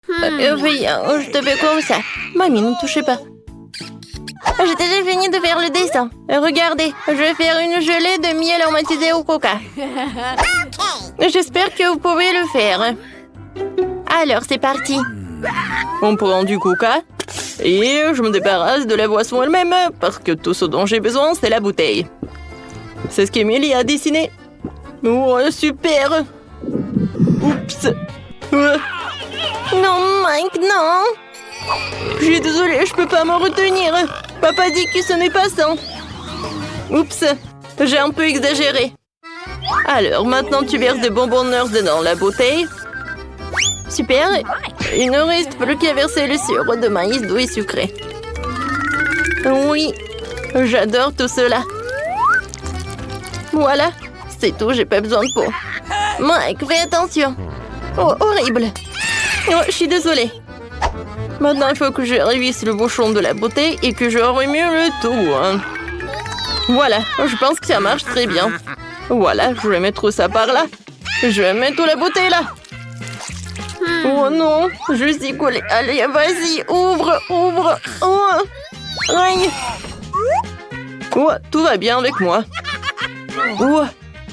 Oui, je te fais comme ça. Mamie, ne touchez pas. J'ai déjà fini de faire le dessin. Regardez, je vais faire une gelée de miel aromatisé au coca. J'espère que vous pouvez le faire. Alors, c'est parti. On prend du coca et je me débarrasse de la boisson elle-même parce que tout ce dont j'ai besoin, c'est la bouteille. C'est ce qu'Emilie a dessiné. Oh, super. Oups. Non, Mike, non. Je suis désolée, je peux pas me retenir. Papa dit que ce n'est pas ça. Oups, j'ai un peu exagéré. Alors, maintenant tu verses des bonbons Nurse dans la bouteille. Super. Il ne reste plus qu'à verser le sirop de maïs doux et sucré. Oui, j'adore tout cela. Voilà, c'est tout, j'ai pas besoin de peau. Mike, fais attention. Oh, horrible. Oh, je suis désolée. Maintenant, il faut que je révisse le bouchon de la bouteille et que je remue le tout. Voilà, je pense que ça marche très bien. Voilà, je vais mettre ça par là. Je vais mettre la bouteille là. Oh non, je suis collée. Allez, vas-y, ouvre, ouvre. Oh, aïe. Oh, tout va bien avec moi. Oh,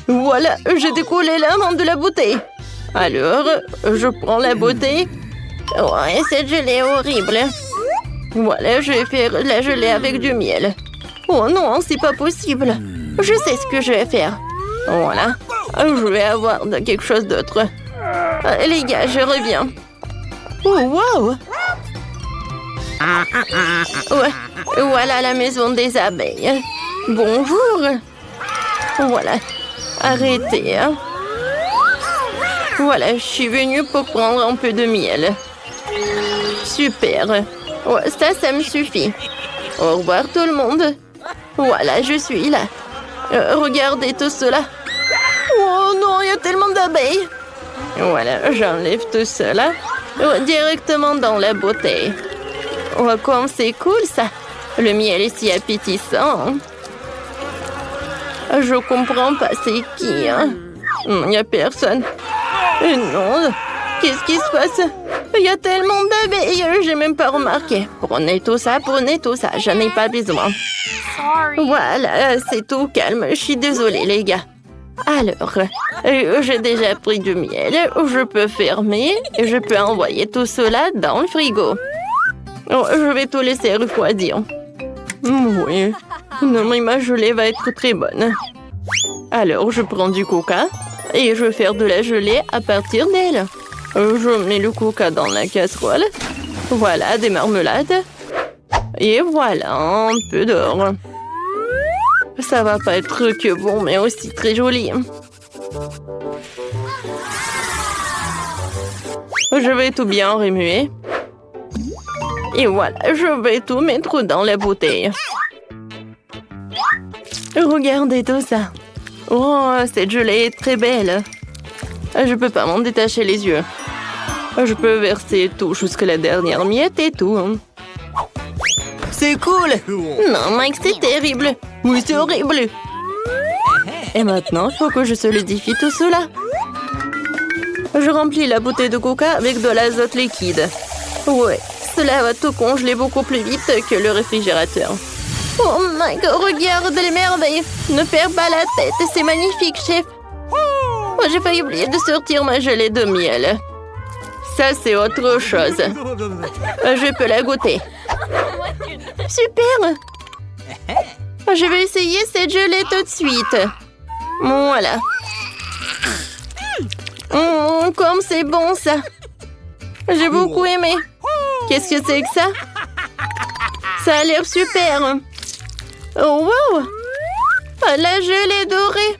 voilà, j'ai décollé la main de la bouteille. Alors, je prends la bouteille. Ouais, cette gelée est horrible. Voilà, je vais faire la gelée avec du miel. Oh non, c'est pas possible. Je sais ce que je vais faire. Voilà, je vais avoir quelque chose d'autre. Les gars, je reviens. Oh, wow! Ouais, voilà la maison des abeilles. Bonjour. Voilà, arrêtez. Hein. Voilà, je suis venue pour prendre un peu de miel. Super. Ouais, ça me suffit. Au revoir tout le monde. Voilà, je suis là. Regardez tout cela. Oh non, il y a tellement d'abeilles. Voilà, j'enlève tout cela directement dans la bouteille. Oh, comme c'est cool ça. Le miel est si appétissant. Je comprends pas, c'est qui, hein? Il n'y a personne. Non, qu'est-ce qui se passe? Il y a tellement d'abeilles, j'ai même pas remarqué. Prenez tout ça, j'en ai pas besoin. Voilà, c'est tout calme, je suis désolée les gars. Alors, j'ai déjà pris du miel, je peux fermer et je peux envoyer tout cela dans le frigo. Oh, je vais tout laisser refroidir. Oui, non mais ma gelée va être très bonne. Alors, je prends du coca et je vais faire de la gelée à partir d'elle. Je mets le coca dans la casserole. Voilà, des marmelades. Et voilà, un peu d'or. Ça va pas être que bon, mais aussi très joli. Je vais tout bien remuer. Et voilà, je vais tout mettre dans la bouteille. Regardez tout ça. Oh, cette gelée est très belle. Je peux pas m'en détacher les yeux. Je peux verser tout jusqu'à la dernière miette et tout. C'est cool. Non, Mike, c'est terrible. Oui, c'est horrible. Et maintenant, il faut que je solidifie tout cela. Je remplis la bouteille de coca avec de l'azote liquide. Ouais, cela va tout congeler beaucoup plus vite que le réfrigérateur. Oh Mike, regarde les merveilles. Ne perds pas la tête, c'est magnifique, chef. Oh, j'ai failli oublier de sortir ma gelée de miel. Ça, c'est autre chose. Je peux la goûter. Super! Je vais essayer cette gelée tout de suite. Voilà. Comme c'est bon, ça. J'ai beaucoup aimé. Qu'est-ce que c'est que ça? Ça a l'air super. Oh, wow! La gelée dorée.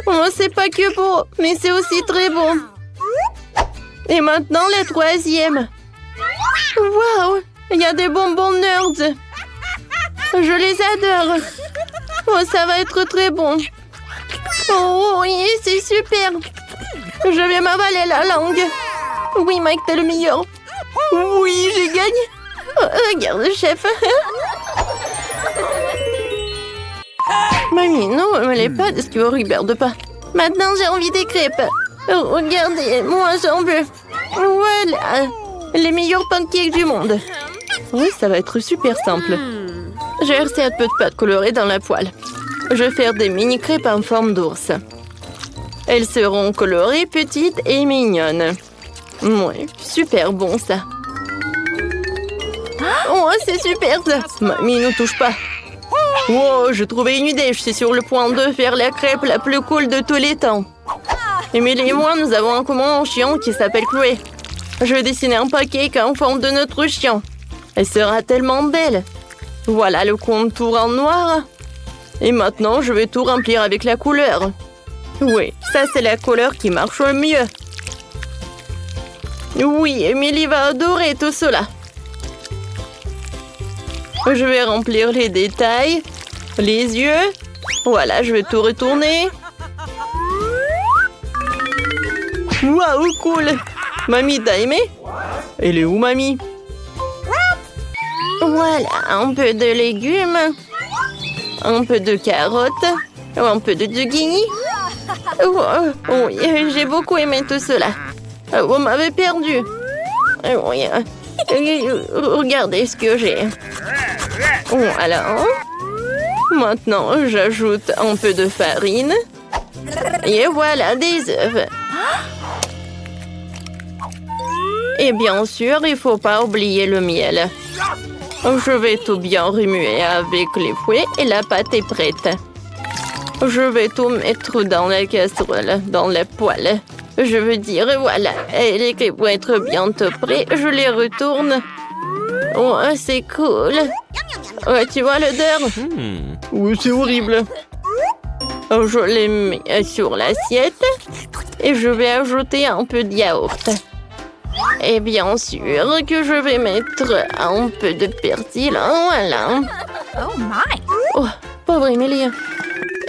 Oh, c'est pas que beau, mais c'est aussi très bon. Et maintenant, la troisième. Wow! Il y a des bonbons Nerds. Je les adore. Oh, ça va être très bon. Oh, oui, c'est super. Je vais m'avaler la langue. Oui, Mike, t'es le meilleur. Oui, j'ai gagné. Oh, regarde, chef. Mamie, non, me les pas de ce que vous regarde pas. Maintenant, j'ai envie des crêpes. Regardez, moi, j'en veux. Voilà. Les meilleurs pancakes du monde. Oui, ça va être super simple. J'ai versé un peu de pâte colorée dans la poêle. Je vais faire des mini crêpes en forme d'ours. Elles seront colorées, petites et mignonnes. Oui, super bon ça. Oh, c'est super ça. Mamie, ne touche pas. Wow, j'ai trouvé une idée. Je suis sur le point de faire la crêpe la plus cool de tous les temps. Emily et moi, nous avons en commun un chien qui s'appelle Chloé. Je vais dessiner un pancake en forme de notre chien. Elle sera tellement belle. Voilà le contour en noir. Et maintenant, je vais tout remplir avec la couleur. Oui, ça c'est la couleur qui marche le mieux. Oui, Emily va adorer tout cela. Je vais remplir les détails, les yeux. Voilà, je vais tout retourner. Waouh, cool! Mamie, t'as aimé? Elle est où, mamie? Voilà, un peu de légumes, un peu de carottes, un peu de zucchini. Oui, j'ai beaucoup aimé tout cela. Vous m'avez perdu. Oui, regardez ce que j'ai. Voilà. Maintenant, j'ajoute un peu de farine. Et voilà, des œufs. Et bien sûr, il ne faut pas oublier le miel. Je vais tout bien remuer avec les fouets et la pâte est prête. Je vais tout mettre dans la casserole, dans la poêle. Je veux dire, voilà, et les crêpes vont être bientôt prêtes. Je les retourne. Oh, c'est cool. Ouais, tu vois l'odeur? Oui, c'est horrible. Je les mets sur l'assiette et je vais ajouter un peu de yaourt. Et bien sûr que je vais mettre un peu de persil. Voilà. Oh my! Oh, pauvre Emily.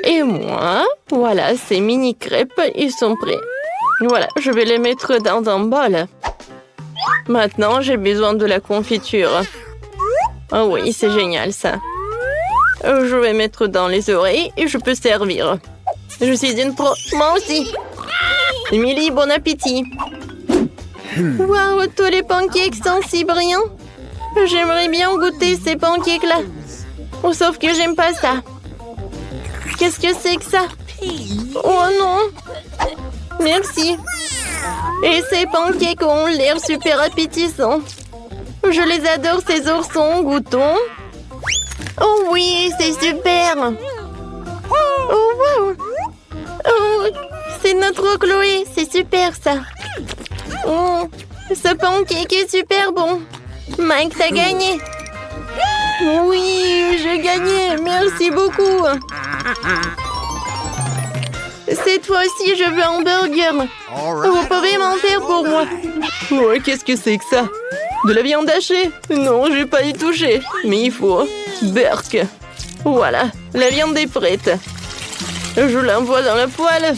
Et moi, voilà, ces mini crêpes, ils sont prêts. Voilà, je vais les mettre dans un bol. Maintenant, j'ai besoin de la confiture. Oh oui, c'est génial ça. Je vais mettre dans les oreilles et je peux servir. Je suis une pro. Moi aussi. Emily, bon appétit. Waouh, tous les pancakes sont si brillants. J'aimerais bien goûter ces pancakes-là. Oh, sauf que j'aime pas ça. Qu'est-ce que c'est que ça? Oh non. Merci. Et ces pancakes ont l'air super appétissants. Je les adore, ces oursons. Goûtons. Oh oui, c'est super. Oh wow. Oh, c'est notre Chloé. C'est super ça. Oh, ce pancake est super bon. Mike, t'as gagné. Oui, j'ai gagné. Merci beaucoup. Cette fois-ci, je veux un burger. Vous pouvez m'en faire pour moi. Ouais, qu'est-ce que c'est que ça? De la viande hachée? Non, je vais pas y toucher. Mais il faut. Burk. Voilà, la viande est prête. Je l'envoie dans la poêle.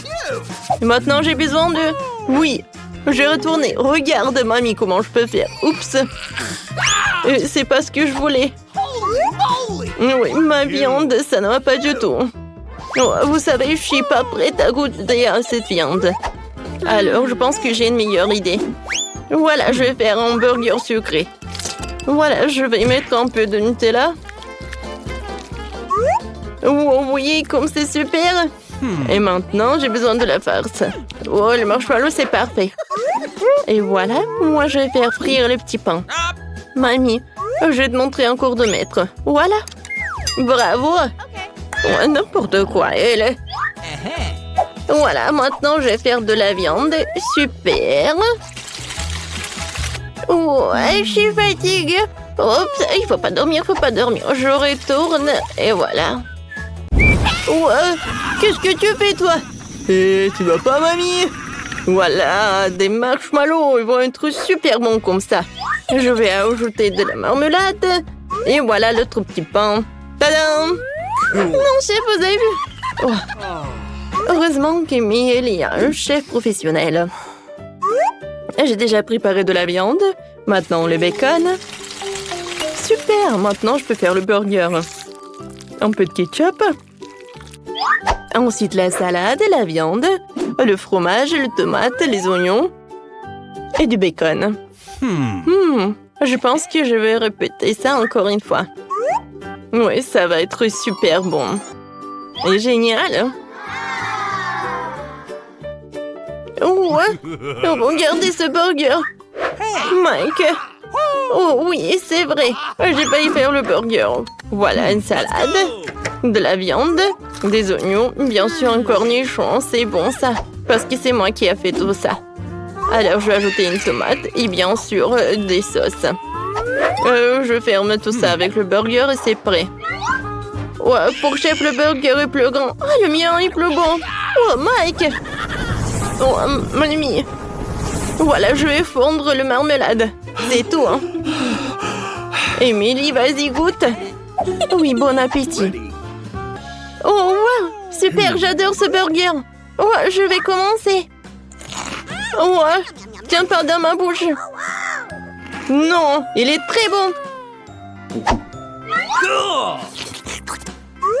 Et maintenant, j'ai besoin de... Oui, j'ai retourné. Regarde, mamie, comment je peux faire. Oups. C'est pas ce que je voulais. Oui, ma viande, ça ne va pas du tout. Oh, vous savez, je suis pas prête à goûter à cette viande. Alors, je pense que j'ai une meilleure idée. Voilà, je vais faire un burger sucré. Voilà, je vais mettre un peu de Nutella. Oh oui, comme c'est super. Et maintenant, j'ai besoin de la farce. Oh, le marshmallow, c'est parfait. Et voilà, moi, je vais faire frire le petit pain. Mamie, je vais te montrer un cours de maître. Voilà. Bravo. Oh, n'importe quoi, elle. Voilà, maintenant, je vais faire de la viande. Super. Oh, je suis fatiguée. Oups, il faut pas dormir, Je retourne et voilà. Oh, qu'est-ce que tu fais, toi? Tu vas pas, mamie? Voilà, des marshmallows, ils vont être super bons comme ça. Je vais ajouter de la marmelade. Et voilà l'autre petit pain. Tadam! Non, chef, vous avez vu? Oh. Heureusement qu'Emily est un chef professionnel. J'ai déjà préparé de la viande. Maintenant, le bacon. Super, maintenant, je peux faire le burger. Un peu de ketchup. Ensuite, la salade, la viande, le fromage, les tomates, les oignons et du bacon. Je pense que je vais répéter ça encore une fois. Oui, ça va être super bon. Et génial. Ouais. Regardez ce burger. Mike. Oh oui, c'est vrai. J'ai failli faire le burger. Voilà une salade, de la viande, des oignons, bien sûr un cornichon. C'est bon ça, parce que c'est moi qui ai fait tout ça. Alors je vais ajouter une tomate et bien sûr des sauces. Je ferme tout ça avec le burger et c'est prêt. Ouais, pour chef, le burger est plus grand. Ah, le mien est plus bon. Oh, Mike. Oh, mon ami. Voilà, je vais fondre le marmelade. C'est tout, hein. Émilie, vas-y, goûte. Oui, bon appétit. Oh, wow. Super, j'adore ce burger. Ouais, je vais commencer. Ouais, tiens pas dans ma bouche. Non, il est très bon.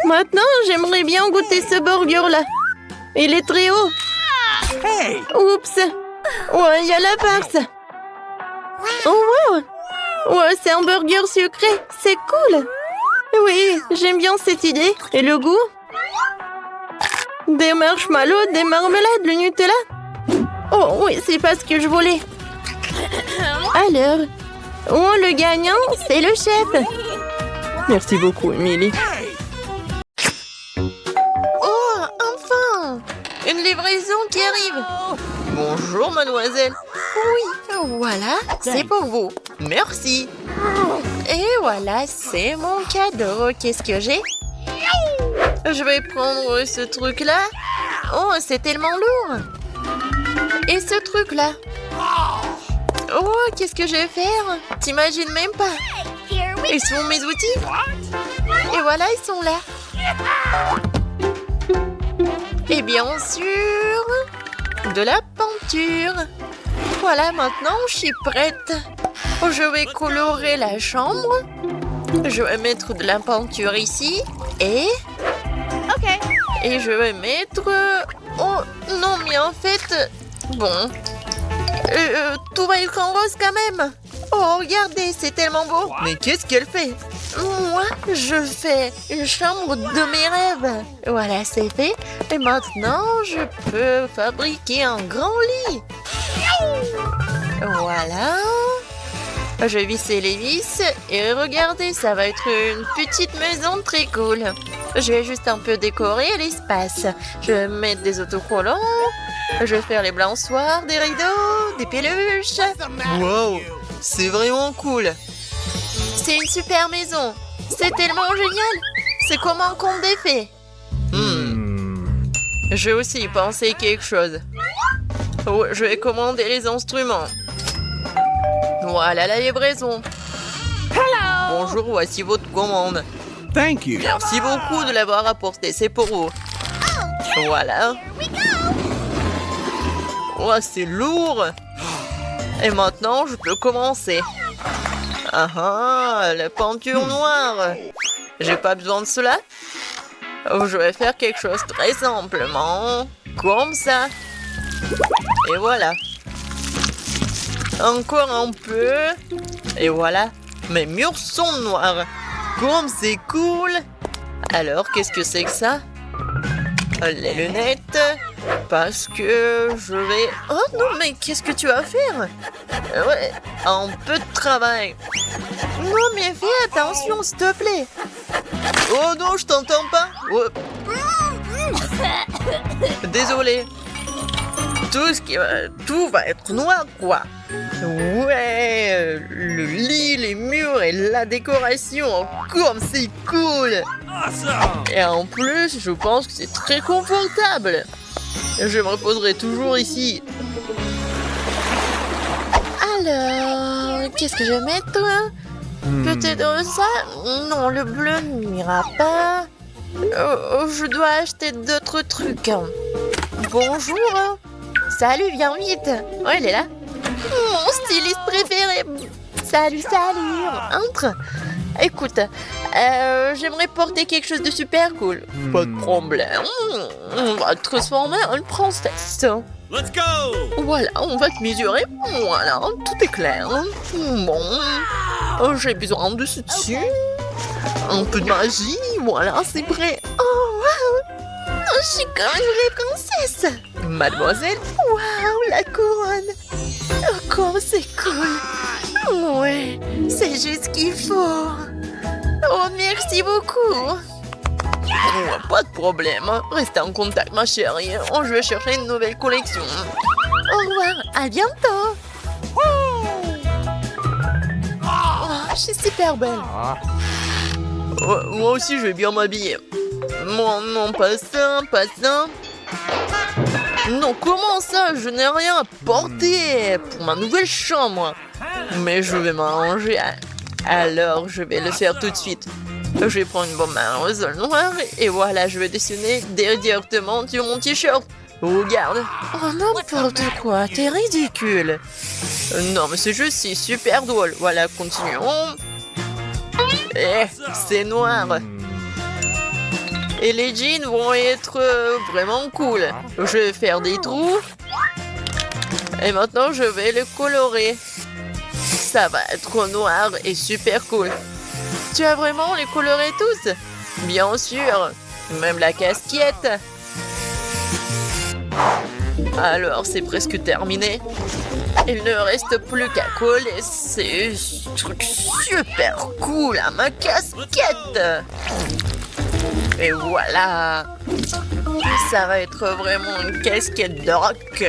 Maintenant, j'aimerais bien goûter ce burger-là. Il est très haut. Oups. Ouais, il y a la farce. Oh, wow. Ouais, c'est un burger sucré. C'est cool. Oui, j'aime bien cette idée. Et le goût? Des marshmallows, des marmelades, le Nutella. Oh, oui, c'est pas ce que je voulais. Alors, le gagnant, c'est le chef. Merci beaucoup, Emily. Oh, enfin! Une livraison qui arrive. Bonjour, mademoiselle. Oui, voilà, c'est pour vous. Merci. Et voilà, c'est mon cadeau. Qu'est-ce que j'ai? Je vais prendre ce truc-là. Oh, c'est tellement lourd. Et ce truc-là. Oh, qu'est-ce que je vais faire? T'imagines même pas. Ils sont mes outils. Et voilà, ils sont là. Et bien sûr, de la peinture. Voilà, maintenant, je suis prête. Je vais colorer la chambre. Je vais mettre de la peinture ici. Et je vais mettre... Oh, non, mais en fait... Bon... tout va être en rose quand même. Oh, regardez, c'est tellement beau. Mais qu'est-ce qu'elle fait? Moi, je fais une chambre de mes rêves. Voilà, c'est fait. Et maintenant, je peux fabriquer un grand lit. Voilà. Je vais visser les vis. Et regardez, ça va être une petite maison très cool. Je vais juste un peu décorer l'espace. Je vais mettre des autocollants. Je vais faire les balançoires, des rideaux, des peluches. Wow, c'est vraiment cool. C'est une super maison. C'est tellement génial. C'est comme un conte des fées. J'ai aussi pensé quelque chose. Oh, je vais commander les instruments. Voilà la livraison. Bonjour, voici votre commande. Thank you. Merci beaucoup de l'avoir apporté. C'est pour vous. Voilà. Oh, c'est lourd. Et maintenant, je peux commencer. La peinture noire. J'ai pas besoin de cela. Je vais faire quelque chose très simplement. Comme ça. Et voilà. Encore un peu. Et voilà. Mes murs sont noirs. Comme c'est cool. Alors, qu'est-ce que c'est que ça? Les lunettes. Parce que je vais... Oh non, mais qu'est-ce que tu vas faire? Ouais, un peu de travail. Non, mais fais attention, s'il te plaît. Oh non, je t'entends pas. Oh. Désolé. Tout va être noir, quoi. Ouais, le lit, les murs et la décoration. Comme c'est cool. Et en plus, je pense que c'est très confortable. Je me reposerai toujours ici. Alors, qu'est-ce que je vais mettre? Peut-être ça? Non, le bleu n'ira pas. Je dois acheter d'autres trucs. Bonjour. Salut, viens vite. Oh, elle est là. Mon styliste préféré. Salut. Entre. Écoute, j'aimerais porter quelque chose de super cool. Pas de problème. On va te transformer en une princesse. Let's go! Voilà, on va te mesurer. Voilà, tout est clair. Bon, j'ai besoin de ce dessus. Un peu de magie, voilà, c'est prêt. Oh, waouh! Je suis comme une vraie princesse. Mademoiselle, waouh, la couronne. Oh, comme c'est cool. Ouais, c'est juste ce qu'il faut. Oh, merci beaucoup. Oh, pas de problème. Restez en contact, ma chérie. Oh, je vais chercher une nouvelle collection. Au revoir, à bientôt. Oh, je suis super belle. Oh, moi aussi, je vais bien m'habiller. Non, pas ça, pas ça. Non, comment ça? Je n'ai rien à porter pour ma nouvelle chambre. Mais je vais m'arranger. Alors, je vais le faire tout de suite. Je vais prendre une bombe à aérosol noire et voilà, je vais dessiner directement sur mon t-shirt. Regarde. Oh, n'importe quoi, t'es ridicule. Non, mais c'est juste si super drôle. Voilà, continuons. Eh, c'est noir. Et les jeans vont être vraiment cool. Je vais faire des trous. Et maintenant, je vais le colorer. Ça va être noir et super cool. Tu as vraiment les colorés tous? Bien sûr. Même la casquette. Alors, c'est presque terminé. Il ne reste plus qu'à coller ces trucs super cool à ma casquette. Et voilà. Ça va être vraiment une casquette de rock.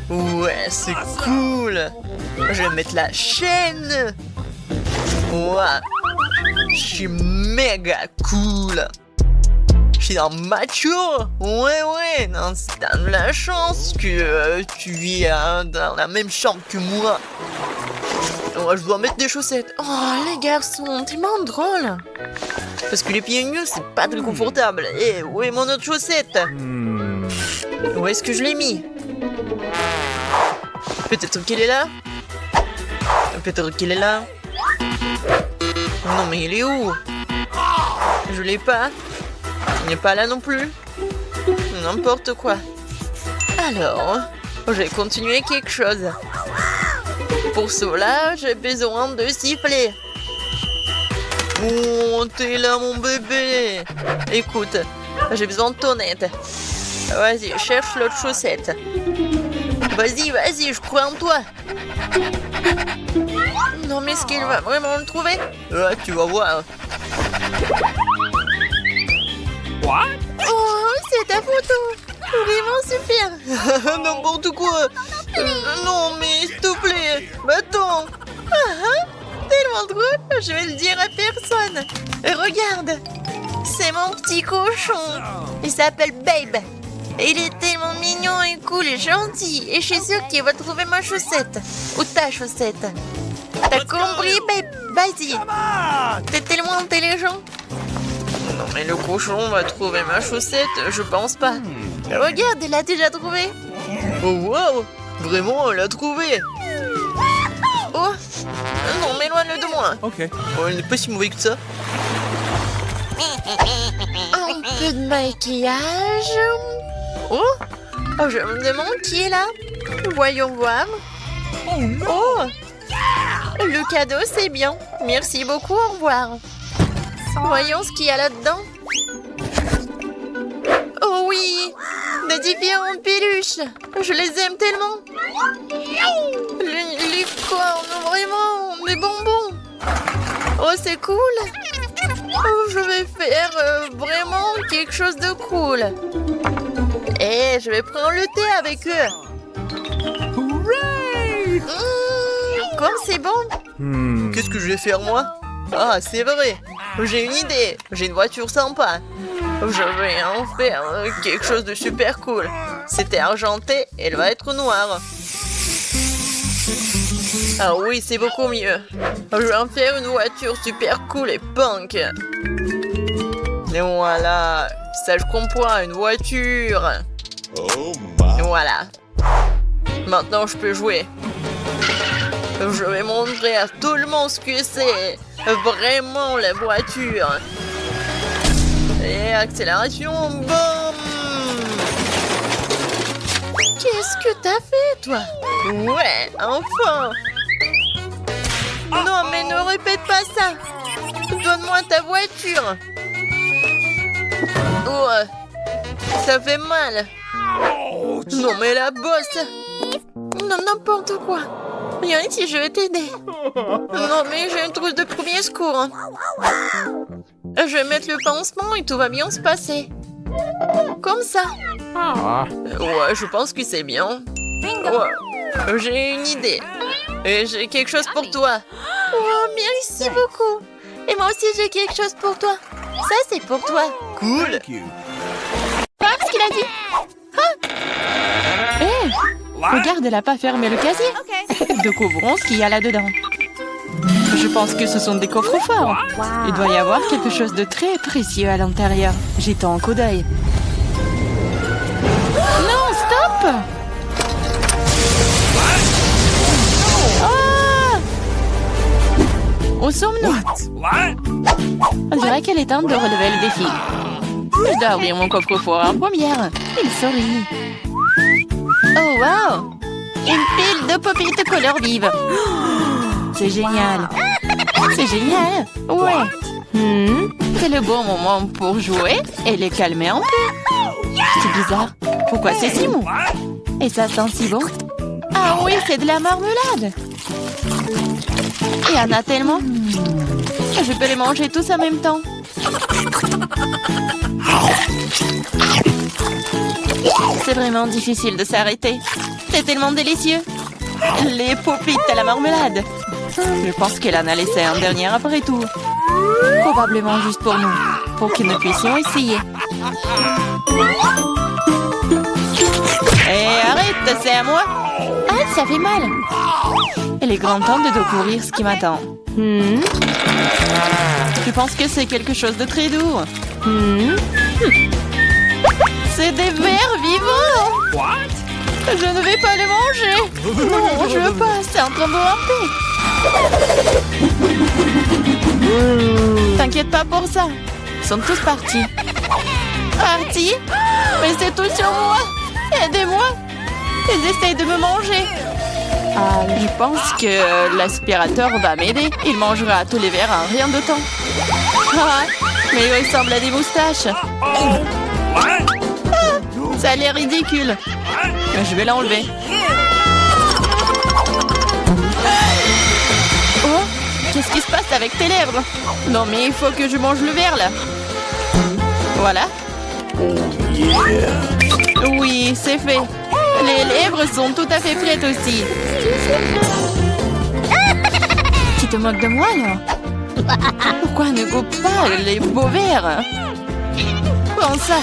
Ouais, c'est cool. Je vais mettre la chaîne. Ouais. Je suis méga cool. Je suis un macho. Ouais. Non, t'as de la chance que tu vis dans la même chambre que moi. Ouais, je dois mettre des chaussettes. Oh, les garçons, tellement drôle. Parce que les pieds nus, c'est pas très confortable. Et où est mon autre chaussette? Où est-ce que je l'ai mis? Peut-être qu'il est là? Peut-être qu'il est là? Non, mais il est où? Je l'ai pas. Il n'est pas là non plus. N'importe quoi. Alors, je vais continuer quelque chose. Pour cela, j'ai besoin de siffler. Oh, t'es là, mon bébé. Écoute, j'ai besoin de ton aide. Vas-y, cherche l'autre chaussette. Vas-y, je crois en toi. Non, mais est-ce qu'il va vraiment le trouver? Ouais, tu vas voir. What? Oh, c'est ta photo. Vraiment super. N'importe quoi. Non, mais s'il te plaît. Attends. Tellement drôle. Je vais le dire à personne. Regarde. C'est mon petit cochon. Il s'appelle Babe. Il est tellement mignon et cool et gentil. Et je suis sûre qu'il va trouver ma chaussette. Ou ta chaussette. T'as compris, Babe? Vas-y. T'es tellement intelligent. Non, mais le cochon va trouver ma chaussette, je pense pas. Regarde, il l'a déjà trouvé. Oh, wow! Vraiment, elle l'a trouvé. Oh! Non, mais éloigne-le de moi. Ok. Oh, elle n'est pas si mauvaise que ça. Un peu de maquillage. Oh! Je me demande qui est là. Voyons voir. Oh non! Oh! Le cadeau, c'est bien. Merci beaucoup, au revoir. Voyons ce qu'il y a là-dedans. Oh oui! De différentes peluches. Je les aime tellement. Les cornes, vraiment. Des bonbons. Oh, c'est cool. Oh, je vais faire vraiment quelque chose de cool. Et je vais prendre le thé avec eux. Hooray! Comme c'est bon. Qu'est-ce que je vais faire, moi? Ah, c'est vrai. J'ai une idée. J'ai une voiture sympa. Je vais en faire quelque chose de super cool. C'était argenté, elle va être noire. Ah oui, c'est beaucoup mieux. Je vais en faire une voiture super cool et punk. Et voilà. Ça, je comprends, une voiture. Et voilà. Maintenant, je peux jouer. Je vais montrer à tout le monde ce que c'est. Vraiment, la voiture. Et accélération, boum! Qu'est-ce que t'as fait, toi? Ouais, enfin! Non, mais ne répète pas ça! Donne-moi ta voiture! Oh, ça fait mal! Non, mais la bosse! Non, n'importe quoi! Viens ici, je vais t'aider! Non, mais j'ai une trousse de premier secours! Je vais mettre le pansement et tout va bien se passer! Comme ça! Ouais, je pense que c'est bien! Ouais, j'ai une idée! Et j'ai quelque chose pour toi! Oh, merci beaucoup! Et moi aussi, j'ai quelque chose pour toi! Ça, c'est pour toi! Cool! Pas ce qu'il a dit. Hé, regarde, elle n'a pas fermé le casier. Découvrons ce qu'il y a là-dedans. Je pense que ce sont des coffres forts. Il doit y avoir quelque chose de très précieux à l'intérieur. Jetons un coup d'œil. Non, stop! Ah! Où sommes-nous? On dirait qu'elle est temps de relever le défi. Je dois ouvrir mon coffre-fort en première. Il sourit. Oh, wow! Une pile de pop-it couleur vive. C'est génial. C'est génial. Ouais. C'est le bon moment pour jouer et les calmer un peu. C'est bizarre. Pourquoi c'est si mou? Et ça sent si bon. Ah oui, c'est de la marmelade. Il y en a tellement. Je peux les manger tous en même temps. C'est vraiment difficile de s'arrêter. C'est tellement délicieux. Les pop-it à la marmelade. Je pense qu'elle en a laissé un dernier après tout. Probablement juste pour nous. Pour que nous puissions essayer. Hé, arrête, c'est à moi. Ah, ça fait mal. Il est grand temps de découvrir ce qui m'attend. Je pense que c'est quelque chose de très doux. C'est des vers vivants. What? Je ne vais pas le manger. Non, je veux pas. C'est en train de ramper. T'inquiète pas pour ça. Ils sont tous partis. Partis? Mais c'est tout sur moi. Aidez-moi. Ils essayent de me manger. Ah, je pense que l'aspirateur va m'aider. Il mangera tous les verres en rien de temps. Ah, mais il ressemble à des moustaches. Ça a l'air ridicule. Mais je vais l'enlever. Oh, qu'est-ce qui se passe avec tes lèvres? Non, mais il faut que je mange le verre, là. Voilà. Oui, c'est fait. Les lèvres sont tout à fait prêtes aussi. Tu te moques de moi, là? Pourquoi ne coupe pas les beaux verres? Prends ça.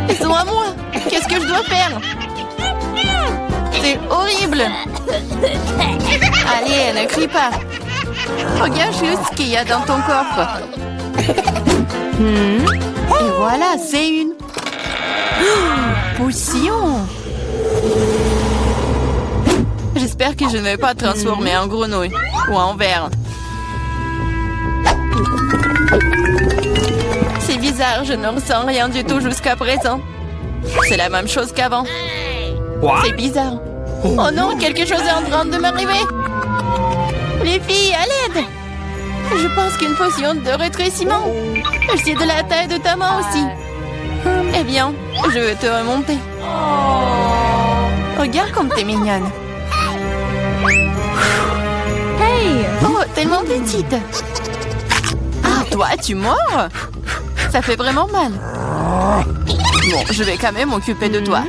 Ils sont à moi. Qu'est-ce que je dois faire? C'est horrible. Allez, ne crie pas. Regarde juste ce qu'il y a dans ton coffre. Et voilà, c'est une potion. J'espère que je ne vais pas transformer en grenouille ou en ver. C'est bizarre, je ne ressens rien du tout jusqu'à présent. C'est la même chose qu'avant. C'est bizarre. Oh non, quelque chose est en train de m'arriver. Les filles, à l'aide. Je pense qu'une potion de rétrécissement. C'est de la taille de ta main aussi. Eh bien, je vais te remonter. Regarde comme t'es mignonne. Hey! Oh, tellement petite. Ah, toi, tu mords? Ça fait vraiment mal. Bon, je vais quand même m'occuper de toi.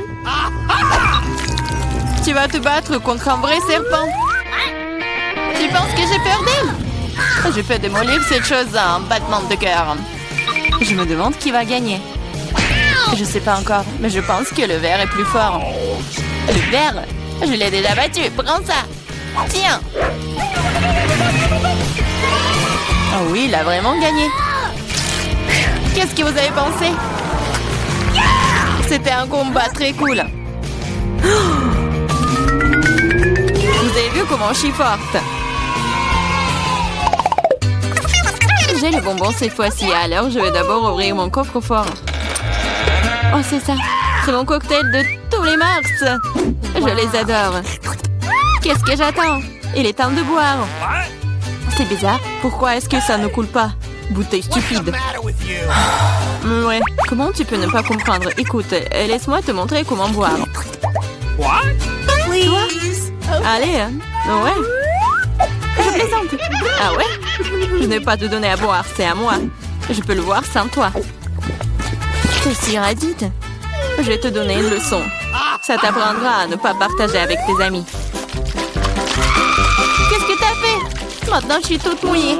Tu vas te battre contre un vrai serpent. Tu penses que j'ai peur d'elle? Je peux démolir cette chose à un battement de cœur. Je me demande qui va gagner. Je sais pas encore, mais je pense que le ver est plus fort. Le ver? Je l'ai déjà battu. Prends ça. Tiens. Oh oui, il a vraiment gagné. Qu'est-ce que vous avez pensé? C'était un combat très cool. Vous avez vu comment je suis forte? J'ai le bonbon cette fois-ci, alors je vais d'abord ouvrir mon coffre-fort. Oh, c'est ça. C'est mon cocktail de tous les mars. Je les adore. Qu'est-ce que j'attends? Il est temps de boire. What? C'est bizarre. Pourquoi est-ce que ça ne coule pas? Bouteille stupide. Matter with you? Ouais. Comment tu peux ne pas comprendre? Écoute, laisse-moi te montrer comment boire. What? Allez, hein. Ouais. Je plaisante. Ah ouais? Je n'ai pas te donner à boire, c'est à moi. Je peux le voir sans toi. T'es si radide. Je vais te donner une leçon. Ça t'apprendra à ne pas partager avec tes amis. Qu'est-ce que t'as fait? Maintenant, je suis toute mouillée.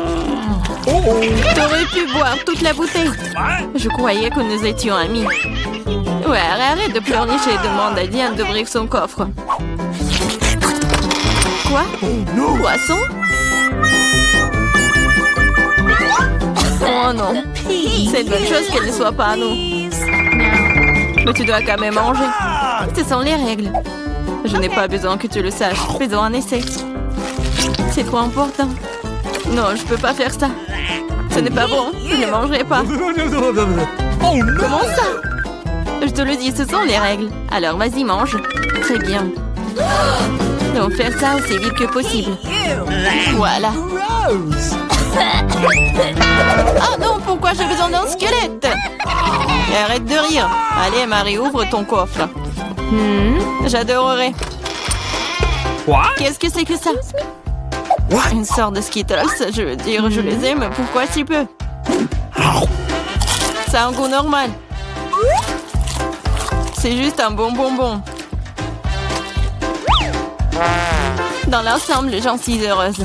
T'aurais pu boire toute la bouteille. What? Je croyais que nous étions amis. Ouais, arrête de pleurnicher et demande à Diane d'ouvrir son coffre. Quoi? Poisson? Oh non. C'est une bonne chose qu'elle ne soit pas à nous. Mais tu dois quand même manger. Ce sont les règles. Je n'ai pas besoin que tu le saches. Faisons un essai. C'est trop important. Non, je peux pas faire ça. Ce n'est pas bon. Je ne mangerai pas. Oh no! Comment ça? Je te le dis, ce sont les règles. Alors vas-y, mange. Très bien. Donc faire ça aussi vite que possible. Voilà. Oh non, pourquoi j'ai besoin d'un squelette? Arrête de rire. Allez, Marie, ouvre ton coffre. J'adorerais. What? Qu'est-ce que c'est que ça? Une sorte de Skittles, je veux dire, je les aime. Pourquoi si peu? Ça a un goût normal. C'est juste un bon bonbon. Dans l'ensemble, j'en suis heureuse.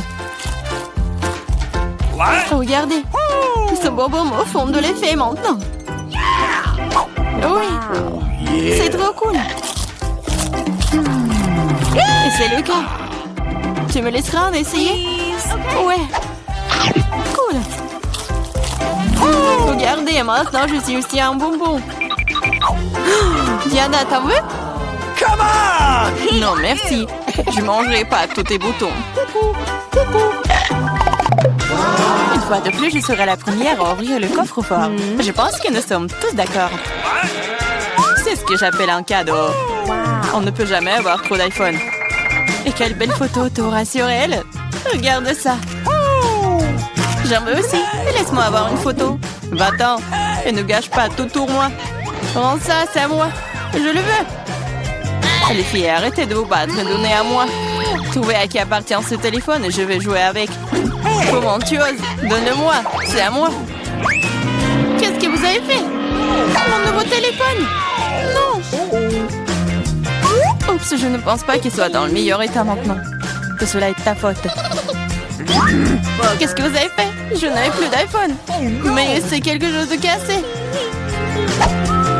What? Regardez, ce bonbon me fond de l'effet maintenant. Oui, c'est trop cool. Et c'est le cas. Tu me laisseras en essayer? Ouais. Cool. Regardez, maintenant je suis aussi un bonbon. Diana, t'en veux? Come on! Non, merci. Je mangerai pas tous tes boutons. Une fois de plus, je serai la première à ouvrir le coffre-fort. Je pense que nous sommes tous d'accord. C'est ce que j'appelle un cadeau. On ne peut jamais avoir trop d'iPhone. Et quelle belle photo t'auras sur elle. Regarde ça. J'en veux aussi. Laisse-moi avoir une photo. Va-t'en. Et ne gâche pas tout pour moi. Rends ça, c'est à moi. Je le veux. Les filles, arrêtez de vous battre et donnez à moi. Trouvez à qui appartient ce téléphone et je vais jouer avec. Comment tu oses? Donne-le-moi. C'est à moi. Qu'est-ce que vous avez fait? Mon nouveau téléphone? Non. Oups, je ne pense pas qu'il soit dans le meilleur état maintenant. Que cela est de ta faute. Qu'est-ce que vous avez fait? Je n'avais plus d'iPhone. Mais c'est quelque chose de cassé.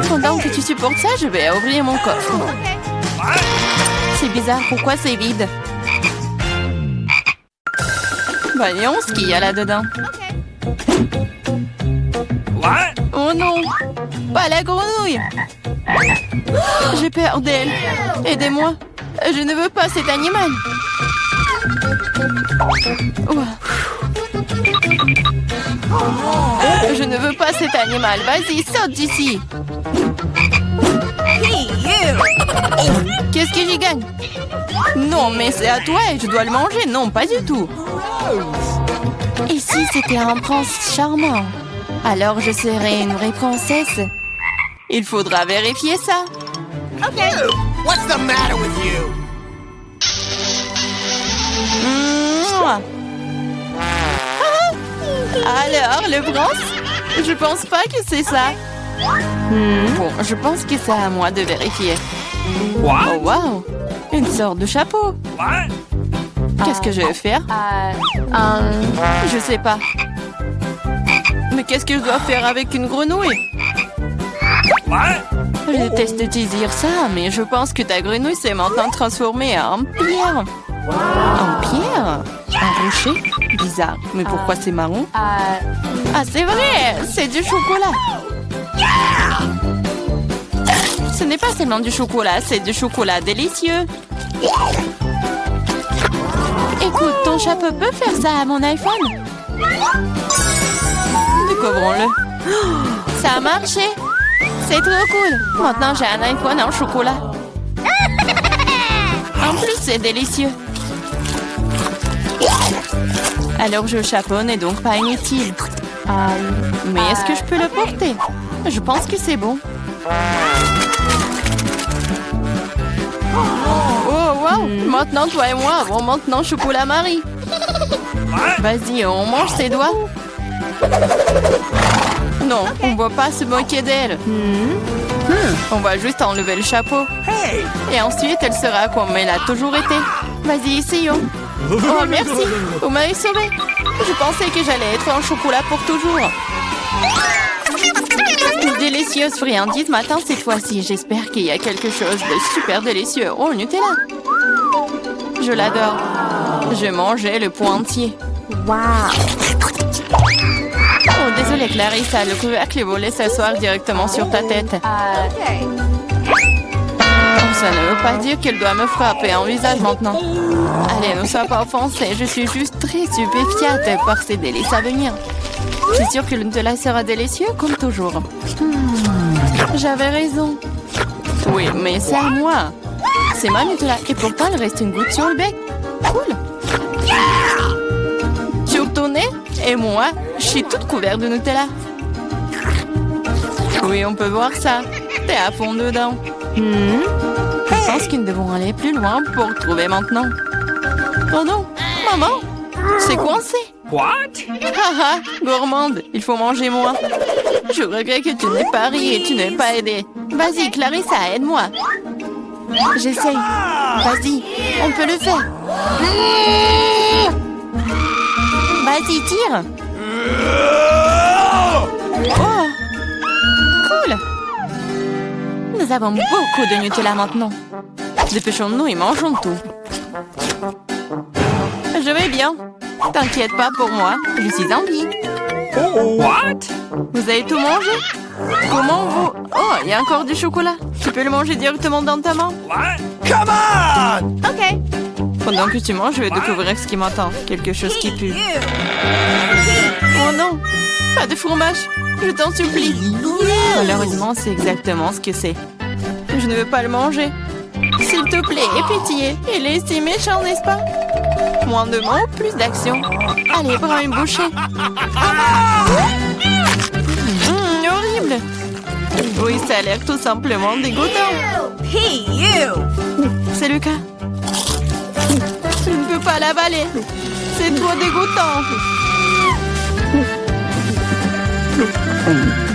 Pendant que tu supportes ça, je vais ouvrir mon coffre. C'est bizarre, pourquoi c'est vide? Voyons ce qu'il y a là-dedans. What? Oh non! Pas la grenouille! J'ai peur d'elle. Aidez-moi. Je ne veux pas cet animal. Je ne veux pas cet animal. Vas-y, saute d'ici. Qu'est-ce que j'y gagne? Non, mais c'est à toi et je dois le manger. Non, pas du tout. Et si c'était un prince charmant? Alors je serais une vraie princesse. Il faudra vérifier ça. What's the matter with you? Mouah. Ah. Alors, le prince? Je pense pas que c'est ça. Bon, je pense que c'est à moi de vérifier. What? Oh, wow! Une sorte de chapeau. What? Qu'est-ce que je vais faire? Je sais pas. Mais qu'est-ce que je dois faire avec une grenouille? What? Je déteste te dire ça, mais je pense que ta grenouille s'est maintenant transformée en pierre. En pierre? Un rocher? Bizarre. Mais pourquoi c'est marron? Ah, c'est vrai! C'est du chocolat! Ce n'est pas seulement du chocolat, c'est du chocolat délicieux. Écoute, ton chapeau peut faire ça à mon iPhone? Découvrons-le. Ça a marché! C'est trop cool. Maintenant, j'ai un iPhone en chocolat. En plus, c'est délicieux. Alors, je chaponne et donc pas inutile. Mais est-ce que je peux le porter? Je pense que c'est bon. Oh, wow! Maintenant, toi et moi avons maintenant chocolat Marie. Vas-y, on mange ses doigts. Non, on ne va pas se moquer d'elle. On va juste enlever le chapeau. Et ensuite, elle sera comme elle a toujours été. Vas-y, essayons. Oh, merci. Vous m'avez sauvé. Je pensais que j'allais être en chocolat pour toujours. Délicieuse friandise matin cette fois-ci. J'espère qu'il y a quelque chose de super délicieux. Oh, Nutella. Je l'adore. Je mangeais le pot entier. Wow. Oh, désolée Clarissa, le couvercle est volé s'asseoir directement sur ta tête. Oh, ça ne veut pas dire qu'elle doit me frapper en visage maintenant. Allez, ne sois pas offensée, je suis juste très stupéfiante par ces délices à venir. Je suis sûre que le Nutella sera délicieux comme toujours. J'avais raison. Oui, mais c'est à moi. C'est ma Nutella et pourtant il reste une goutte sur le bec. Cool. Sur ton nez et moi, je suis toute couverte de Nutella. Oui, on peut voir ça. T'es à fond dedans. Je pense que nous devons aller plus loin pour trouver maintenant. Oh non, maman, c'est coincé. What? Haha, gourmande, il faut manger moins. Je regrette que tu n'aies pas ri et tu n'aies pas aidé. Vas-y, Clarissa, aide-moi. J'essaye. Vas-y, on peut le faire. Vas-y, tire. Oh, cool. Nous avons beaucoup de Nutella maintenant. Dépêchons-nous et mangeons tout. Je vais bien. T'inquiète pas pour moi, je suis en vie. What? Vous avez tout mangé? Comment vous... Oh, il y a encore du chocolat. Tu peux le manger directement dans ta main? What? Come on! Ok. Pendant que tu manges, je vais découvrir ce qui m'attend. Quelque chose qui pue. Oh non! Pas de fromage! Je t'en supplie! Malheureusement, c'est exactement ce que c'est. Je ne veux pas le manger. S'il te plaît, aie pitié. Il est si méchant, n'est-ce pas? Moins de mots, plus d'action. Allez, prends une bouchée. Horrible! Oui, ça a l'air tout simplement dégoûtant. Hey, you! C'est le cas. Je ne peux pas l'avaler. C'est trop dégoûtant.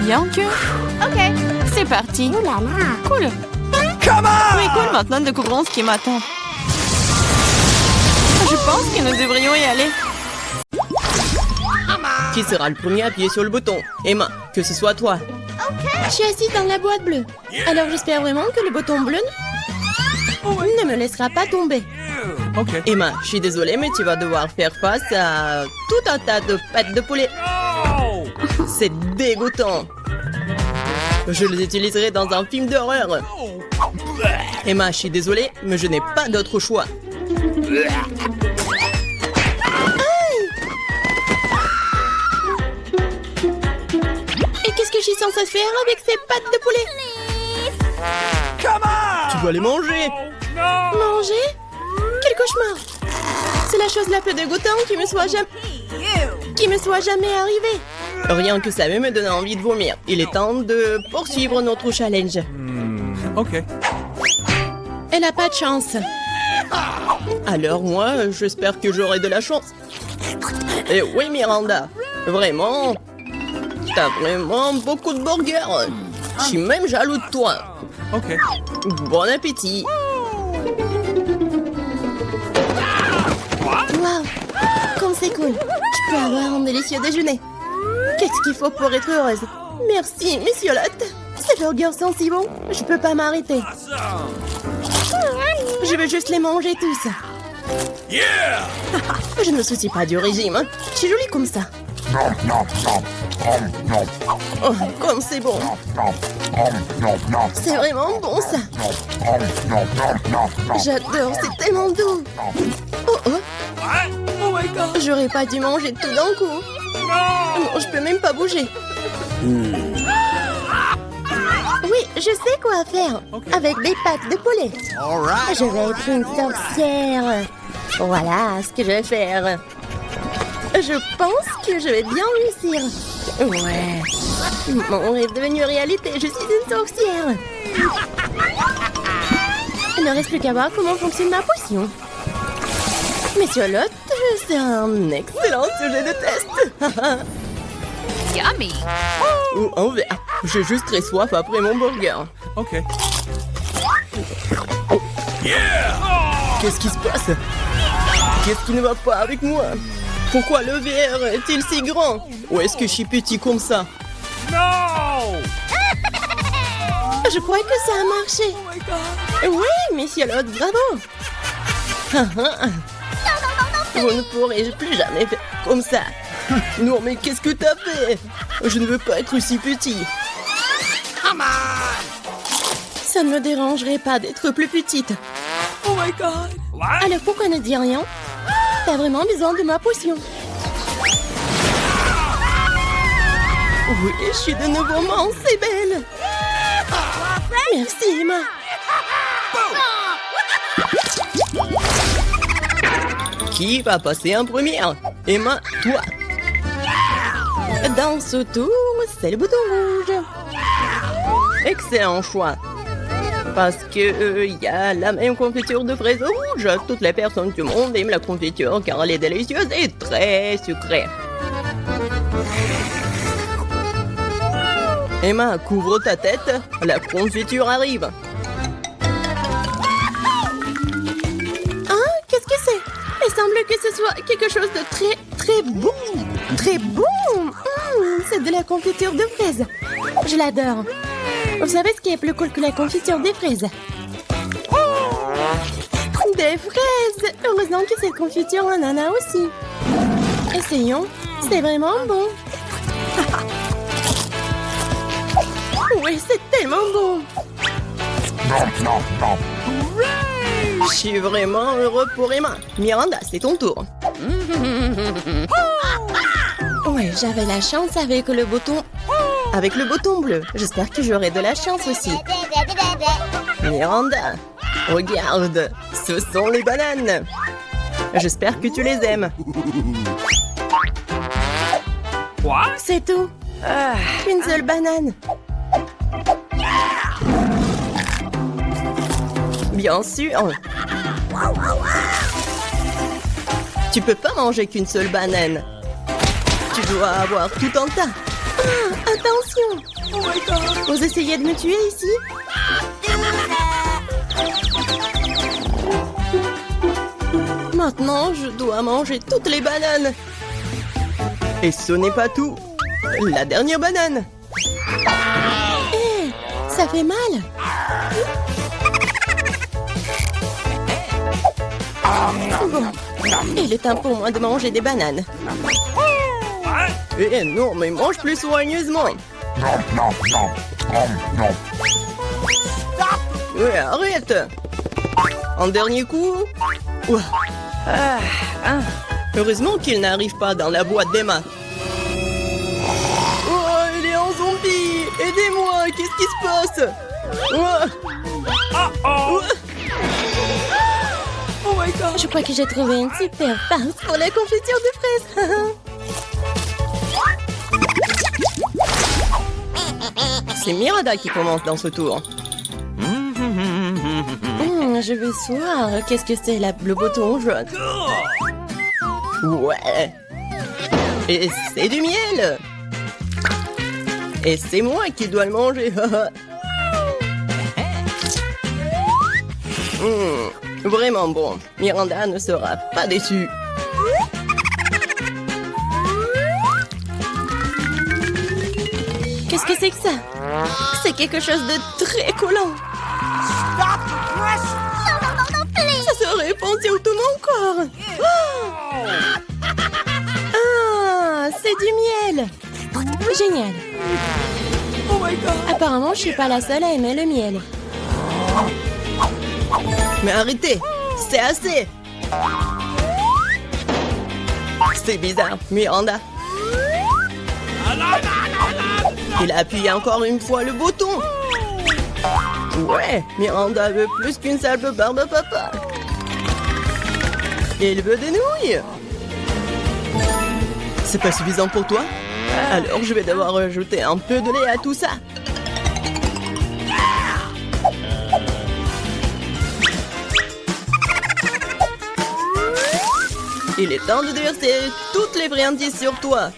Bien que... Ok, c'est parti. Ouh là là. Cool. Come on! Oui, cool. Maintenant, découvrons ce qui m'attend. Je pense que nous devrions y aller. Qui sera le premier à appuyer sur le bouton? Emma, que ce soit toi. Je suis assise dans la boîte bleue. Alors, j'espère vraiment que le bouton bleu ne me laissera pas tomber. Okay. Emma, je suis désolée, mais tu vas devoir faire face à tout un tas de pattes de poulet. Oh! C'est dégoûtant. Je les utiliserai dans un film d'horreur. Emma, je suis désolée, mais je n'ai pas d'autre choix. Et qu'est-ce que je suis censée faire avec ces pattes de poulet? Come on! Tu dois les manger. No! Manger? Quel cauchemar! C'est la chose la plus dégoûtante qui me soit jamais arrivée. Rien que ça me donne envie de vomir. Il est temps de poursuivre notre challenge. Okay. Elle a pas de chance. Alors moi, j'espère que j'aurai de la chance. Et oui, Miranda, vraiment, t'as vraiment beaucoup de burgers. Je suis même jaloux de toi. Okay. Bon appétit. Waouh! Comme c'est cool! Je peux avoir un délicieux déjeuner. Qu'est-ce qu'il faut pour être heureuse? Merci, Monsieur Lotte. Ces burgers sont si bons, je peux pas m'arrêter. Je veux juste les manger tous. Yeah! Je ne me soucie pas du régime, hein. Je suis jolie comme ça. Oh, comme c'est bon. C'est vraiment bon ça. J'adore, c'est tellement doux. Oh oh, What? Oh my god! j'aurais pas dû manger tout d'un coup. No! Non, je peux même pas bouger. Oui, Oui, je sais quoi faire. Ok. Avec des pattes de poulet. Je vais être une sorcière. Voilà ce que je vais faire. Je pense que je vais bien réussir. Ouais. Mon rêve est devenu réalité. Je suis une sorcière. Il ne reste plus qu'à voir comment fonctionne ma potion. Monsieur Lot, c'est un excellent sujet de test. Yummy. Ou un verre. J'ai juste très soif après mon burger. Okay. Yeah! Qu'est-ce qui se passe? Qu'est-ce qui ne va pas avec moi? Pourquoi le verre est-il si grand? Ou est-ce que je suis petit comme ça? No! Je crois que ça a marché. Oh my god! Oui, monsieur Lot, bravo. Vous ne pourrez plus jamais faire comme ça. Non, mais qu'est-ce que t'as fait? Je ne veux pas être si petit. Ça ne me dérangerait pas d'être plus petite. Oh my god! What? Alors pourquoi ne dis rien? T'as vraiment besoin de ma potion. Oui, je suis de nouveau mince et belle. Merci, Emma. Qui va passer en première? Emma, toi. Dans ce tour, c'est le bouton rouge. Excellent choix. Parce que y a la même confiture de fraises rouges. Toutes les personnes du monde aiment la confiture car elle est délicieuse et très sucrée. Emma, couvre ta tête. La confiture arrive. Ah, qu'est-ce que c'est? Il semble que ce soit quelque chose de très, très bon. Très bon. C'est de la confiture de fraises. Je l'adore. Vous savez ce qui est plus cool que la confiture des fraises? Des fraises! Heureusement que cette confiture en a aussi. Essayons. C'est vraiment bon. Oui, c'est tellement bon. Je suis vraiment heureux pour Emma. Miranda, c'est ton tour. Ouais, j'avais la chance avec le bouton bleu. J'espère que j'aurai de la chance aussi. Miranda, regarde, ce sont les bananes. J'espère que tu les aimes. What? C'est tout. Une seule banane. Bien sûr. Tu peux pas manger qu'une seule banane. Tu dois avoir tout un tas. Attention! Oh my god! Vous essayez de me tuer ici? Maintenant, je dois manger toutes les bananes. Et ce n'est pas tout. La dernière banane. Hé, ça fait mal. Bon, il est temps pour moi de manger des bananes. Eh non, mais mange plus soigneusement. Ouais, arrête. Un dernier coup. Ouah. Heureusement qu'il n'arrive pas dans la boîte d'Emma. Oh, il est en zombie. Aidez-moi, qu'est-ce qui se passe? Ouah. Uh-oh! Ouah. Oh my god! Je crois que j'ai trouvé une super farce pour la confiture de fraises. C'est Miranda qui commence dans ce tour. Je vais voir. Qu'est-ce que c'est le bouton jaune? Ouais. Et c'est du miel. Et c'est moi qui dois le manger. Vraiment bon. Miranda ne sera pas déçue. Qu'est-ce que c'est que ça? C'est quelque chose de très collant. Ça se répand sur tout mon corps. Ah, c'est du miel. Génial. Oh my god! Apparemment, je suis pas la seule à aimer le miel. Mais arrêtez. C'est assez. C'est bizarre, Miranda. Il a appuyé encore une fois le bouton. Ouais, Miranda veut plus qu'une simple barbe à papa. Il veut des nouilles. C'est pas suffisant pour toi? Alors je vais devoir rajouter un peu de lait à tout ça. Il est temps de déverser toutes les friandises sur toi.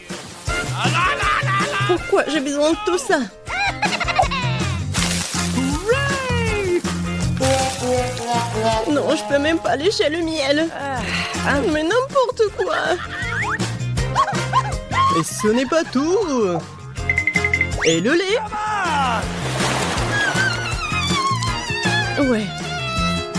Pourquoi j'ai besoin de tout ça? Non, je peux même pas lécher le miel. Mais n'importe quoi. Et ce n'est pas tout. Et le lait? Ouais.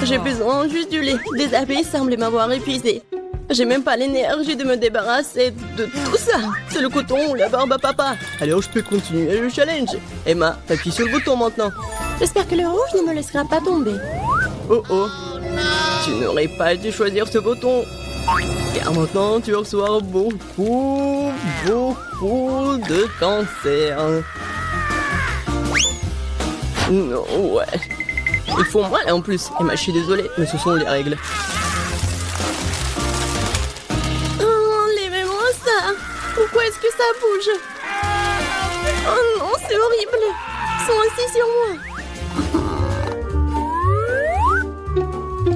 J'ai besoin juste du lait. Les abeilles semblent m'avoir épuisé. J'ai même pas l'énergie de me débarrasser de tout ça. C'est le coton ou la barbe à papa. Alors je peux continuer le challenge. Emma, appuie sur le bouton maintenant. J'espère que le rouge ne me laissera pas tomber. Oh oh. Tu n'aurais pas dû choisir ce bouton. Car maintenant tu reçois beaucoup de cancer. Non, ouais. Ils font mal en plus. Emma, je suis désolée, mais ce sont les règles. Enlevez-moi ça. Pourquoi est-ce que ça bouge? Oh non, c'est horrible. Ils sont assis sur moi.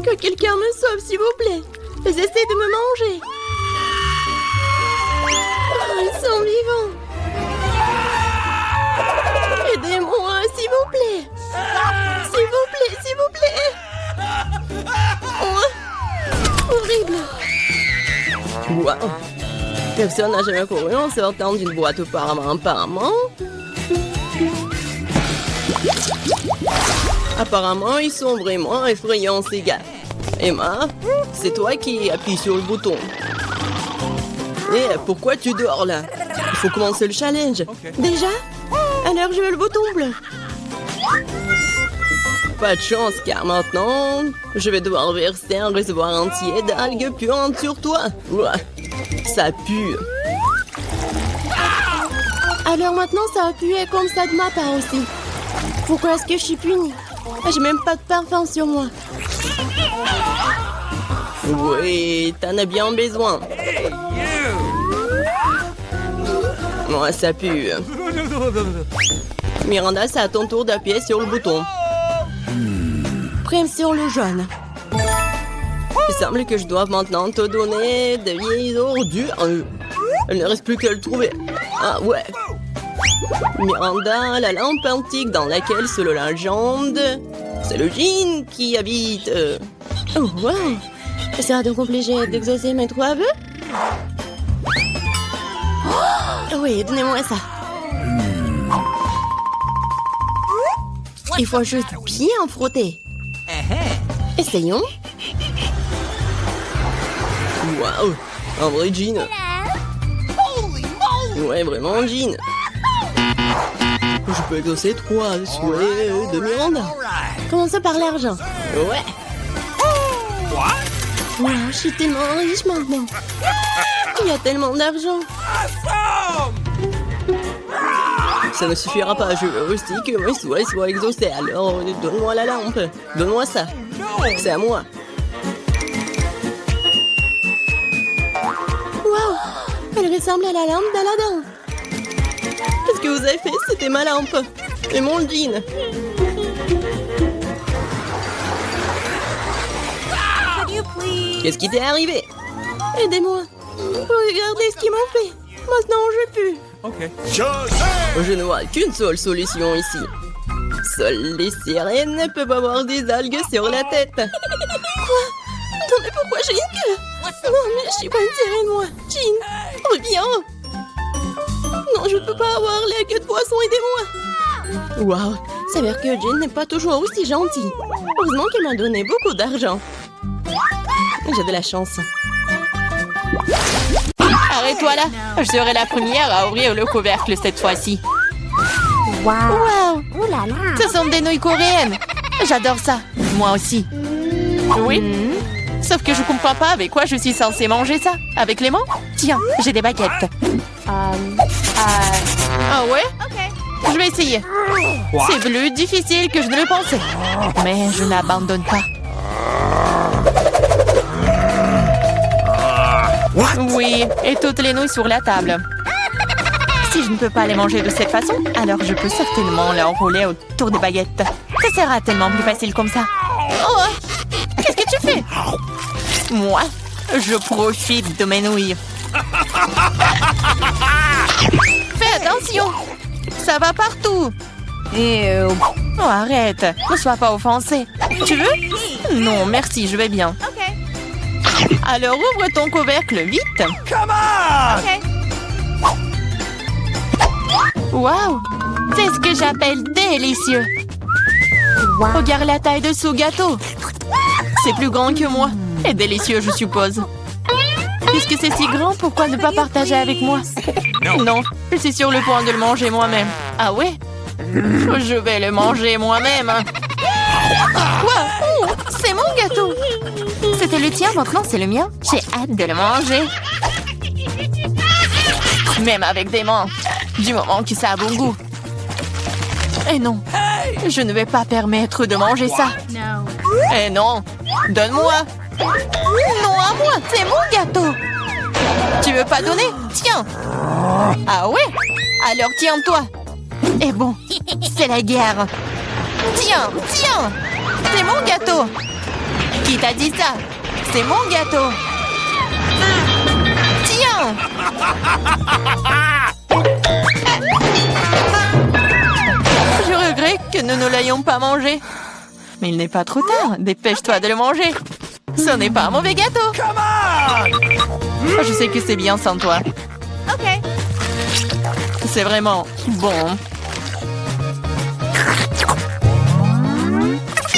Que quelqu'un me sauve, s'il vous plaît. Ils essaient de me manger. Oh, ils sont vivants. Aidez-moi, s'il vous plaît. S'il vous plaît, s'il vous plaît. Oh, horrible. Wow. Personne n'a jamais couru en sortant d'une boîte apparemment. Apparemment, ils sont vraiment effrayants, ces gars. Emma, c'est toi qui appuies sur le bouton. Et pourquoi tu dors là? Il faut commencer le challenge. Déjà? Alors je veux le bouton bleu. Pas de chance, car maintenant, je vais devoir verser un réservoir entier d'algues puantes sur toi. Ouah, ça pue. Alors maintenant, ça va puer comme ça de ma part aussi. Pourquoi est-ce que je suis punie? J'ai même pas de parfum sur moi. Oui, t'en as bien besoin. Moi, ça pue. Miranda, c'est à ton tour d'appuyer sur le bouton. Prime sur le jaune. Il semble que je doive maintenant te donner de vieilles ordures. Il ne reste plus qu'à le trouver. Ah ouais. Miranda, la lampe antique dans laquelle, selon la légende, c'est le djinn qui habite. Oh wow. Sera donc obligé d'exaucer mes 3 vœux? Oh, oui, donnez-moi ça. Il faut juste bien frotter. Essayons. Waouh, un vrai djinn. Ouais, vraiment un djinn. Je peux exaucer 3 souhaits de Miranda. Commençons par l'argent. Ouais. Wow, je suis tellement riche maintenant. Il y a tellement d'argent. Ça ne suffira pas, je veux aussi que mes souhaits soient exaucés. Alors, donne-moi la lampe. Donne-moi ça. C'est à moi. Wow, elle ressemble à la lampe d'Aladin. Qu'est-ce que vous avez fait? C'était ma lampe. Et mon jean. Qu'est-ce qui t'est arrivé? Aidez-moi. Regardez ce qu'ils m'ont fait. Maintenant, je pue. Je ne vois qu'une seule solution ici. Seules les sirènes peuvent avoir des algues sur la tête. Quoi? Non, mais pourquoi j'ai une queue? Non, mais je suis pas une sirène, moi. Jean, reviens. Non, je ne peux pas avoir la queue de poisson, aidez-moi. Waouh, ça veut dire que Jean n'est pas toujours aussi gentille. Heureusement qu'elle m'a donné beaucoup d'argent. J'ai de la chance. Arrête-toi là. Je serai la première à ouvrir le couvercle cette fois-ci. Wow. Ce sont des nouilles coréennes. J'adore ça. Moi aussi. Oui. Sauf que je comprends pas avec quoi je suis censée manger ça. Avec les mains? Tiens, j'ai des baguettes. Ah ouais? Je vais essayer. Quoi? C'est plus difficile que je ne le pensais. Mais je n'abandonne pas. Oui, et toutes les nouilles sur la table. Si je ne peux pas les manger de cette façon, alors je peux certainement les enrouler autour des baguettes. Ça sera tellement plus facile comme ça. Oh, qu'est-ce que tu fais? Moi, je profite de mes nouilles. Fais attention, ça va partout. Oh, arrête, ne sois pas offensé. Tu veux? Non, merci, je vais bien. Alors ouvre ton couvercle vite. Come on! Waouh, c'est ce que j'appelle délicieux. Regarde la taille de ce gâteau. C'est plus grand que moi. Et délicieux, je suppose. Puisque c'est si grand, pourquoi ne pas partager avec moi? Non, je suis sur le point de le manger moi-même. Ah ouais? Je vais le manger moi-même. Quoi? Oh, c'est mon gâteau. C'était le tien, maintenant c'est le mien. J'ai hâte de le manger. Même avec des mains. Du moment que ça a bon goût. Et non, je ne vais pas permettre de manger ça. Eh non, donne-moi. Non à moi, c'est mon gâteau. Tu veux pas donner? Tiens. Ah ouais? Alors tiens-toi. Et bon, c'est la guerre. Tiens, tiens. C'est mon gâteau. Qui t'a dit ça? C'est mon gâteau. Tiens. Je regrette que nous ne l'ayons pas mangé. Mais il n'est pas trop tard. Dépêche-toi de le manger. Ce n'est pas un mauvais gâteau. Come on! Je sais que c'est bien sans toi. Okay. C'est vraiment bon.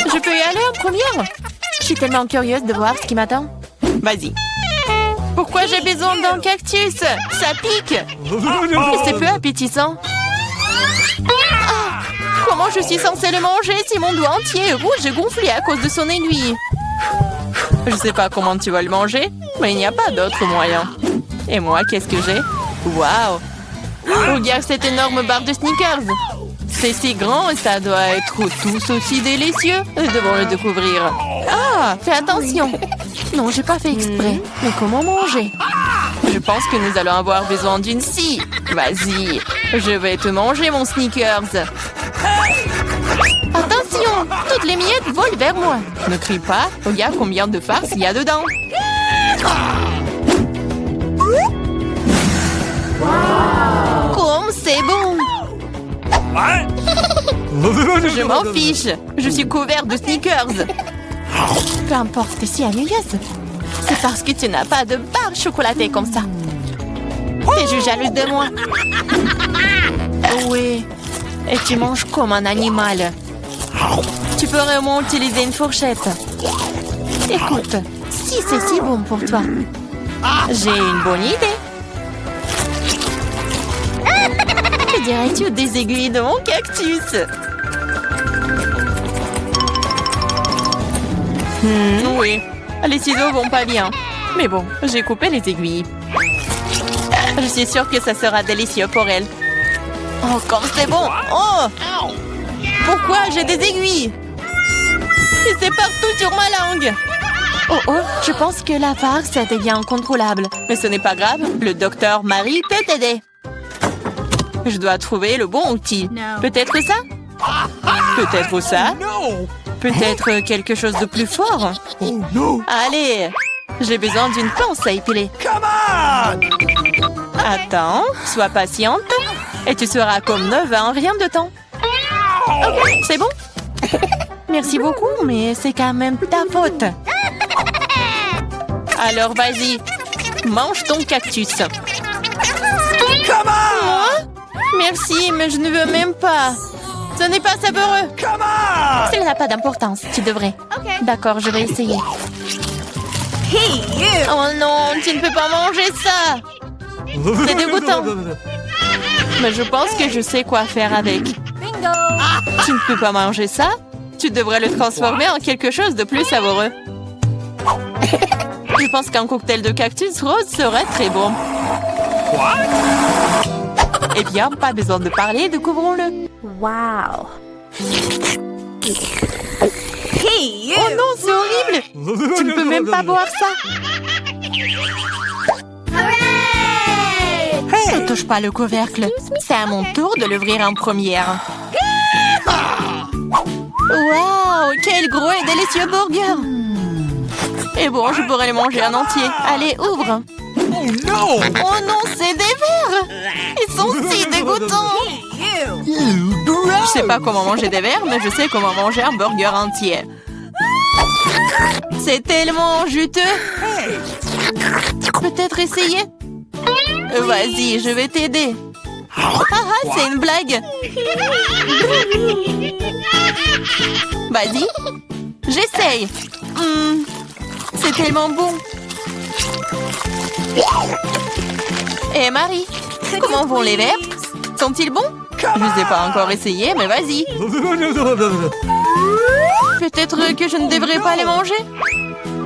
Je peux y aller en première? Je suis tellement curieuse de voir ce qui m'attend. Vas-y. Pourquoi j'ai besoin d'un cactus? Ça pique. Et c'est peu appétissant. Ah, comment je suis censée le manger si mon doigt entier est rouge et gonflé à cause de son aiguille? Je sais pas comment tu vas le manger, mais il n'y a pas d'autre moyen. Et moi, qu'est-ce que j'ai? Waouh! Regarde cette énorme barre de Snickers. C'est si grand et ça doit être tous aussi délicieux. Nous devons le découvrir. Ah, fais attention. Non, j'ai pas fait exprès. Mais comment manger? Je pense que nous allons avoir besoin d'une scie. Vas-y, je vais te manger mon Snickers. Attention, toutes les miettes volent vers moi. Ne crie pas, regarde combien de farce il y a dedans. Comme c'est bon. What? Je m'en fiche. Je suis couvert de Snickers. Peu importe, t'es si ennuyeuse. C'est parce que tu n'as pas de barre chocolatée comme ça. T'es juste jalouse de moi. Oui. Et tu manges comme un animal. Tu peux vraiment utiliser une fourchette. Écoute, si c'est si bon pour toi, j'ai une bonne idée. Que dirais-tu des aiguilles de mon cactus? Oui, les ciseaux vont pas bien. Mais bon, j'ai coupé les aiguilles. Je suis sûre que ça sera délicieux pour elle. Oh, comme c'est bon! Oh! Pourquoi j'ai des aiguilles? Et c'est partout sur ma langue! Oh oh, je pense que la farce devient incontrôlable. Mais ce n'est pas grave, le docteur Marie peut t'aider. Je dois trouver le bon outil. Peut-être ça? Peut-être ça? No! Peut-être quelque chose de plus fort? Oh no! Allez! J'ai besoin d'une pince à épiler. Come on! Attends, sois patiente. Et tu seras comme neuve en rien de temps. Ok, c'est bon? Merci beaucoup, mais c'est quand même ta faute. Alors vas-y, mange ton cactus. Come on! Merci, mais je ne veux même pas. Ce n'est pas savoureux. Come on! Cela n'a pas d'importance, tu devrais. D'accord, je vais essayer. Oh non, tu ne peux pas manger ça. C'est dégoûtant. Mais je pense que je sais quoi faire avec. Tu ne peux pas manger ça? Tu devrais le transformer en quelque chose de plus savoureux. Je pense qu'un cocktail de cactus rose serait très bon. What? Eh bien, pas besoin de parler, découvrons-le. Wow. Oh non, c'est horrible! Tu ne peux même pas boire ça! Ne touche pas le couvercle. C'est à mon tour de l'ouvrir en première. Waouh! Quel gros et délicieux burger! Et bon, je pourrais le manger en entier. Allez, ouvre! Oh no! Oh non, c'est des vers! Ils sont si dégoûtants! Je sais pas comment manger des vers, mais je sais comment manger un burger entier. C'est tellement juteux! Peut-être essayer? Vas-y, je vais t'aider. Ah ah, c'est une blague. Vas-y, j'essaye. C'est tellement bon. Et Marie, comment vont les verres? Sont-ils bons? Je ne les ai pas encore essayés, mais vas-y. Peut-être que je ne devrais pas les manger?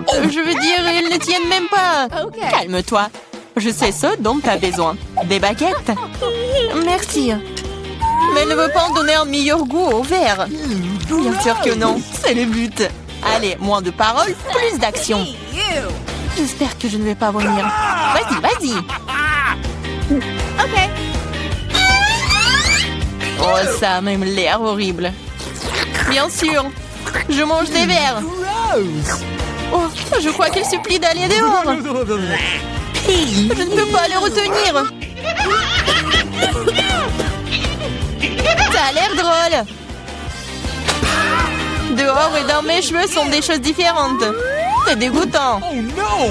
Je veux dire, ils ne tiennent même pas. Calme-toi. Je sais ce dont tu as besoin. Des baguettes. Merci. Mais ne veux pas en donner un meilleur goût au verre. Bien sûr que non. C'est le but. Allez, moins de paroles, plus d'action. J'espère que je ne vais pas vomir. Vas-y, vas-y. Ok. Oh, ça a même l'air horrible. Bien sûr. Je mange des verres. Oh, je crois qu'il supplie d'aller dehors. Je ne peux pas le retenir. Ça a l'air drôle. Dehors et dans mes cheveux sont des choses différentes. C'est dégoûtant. Oh no!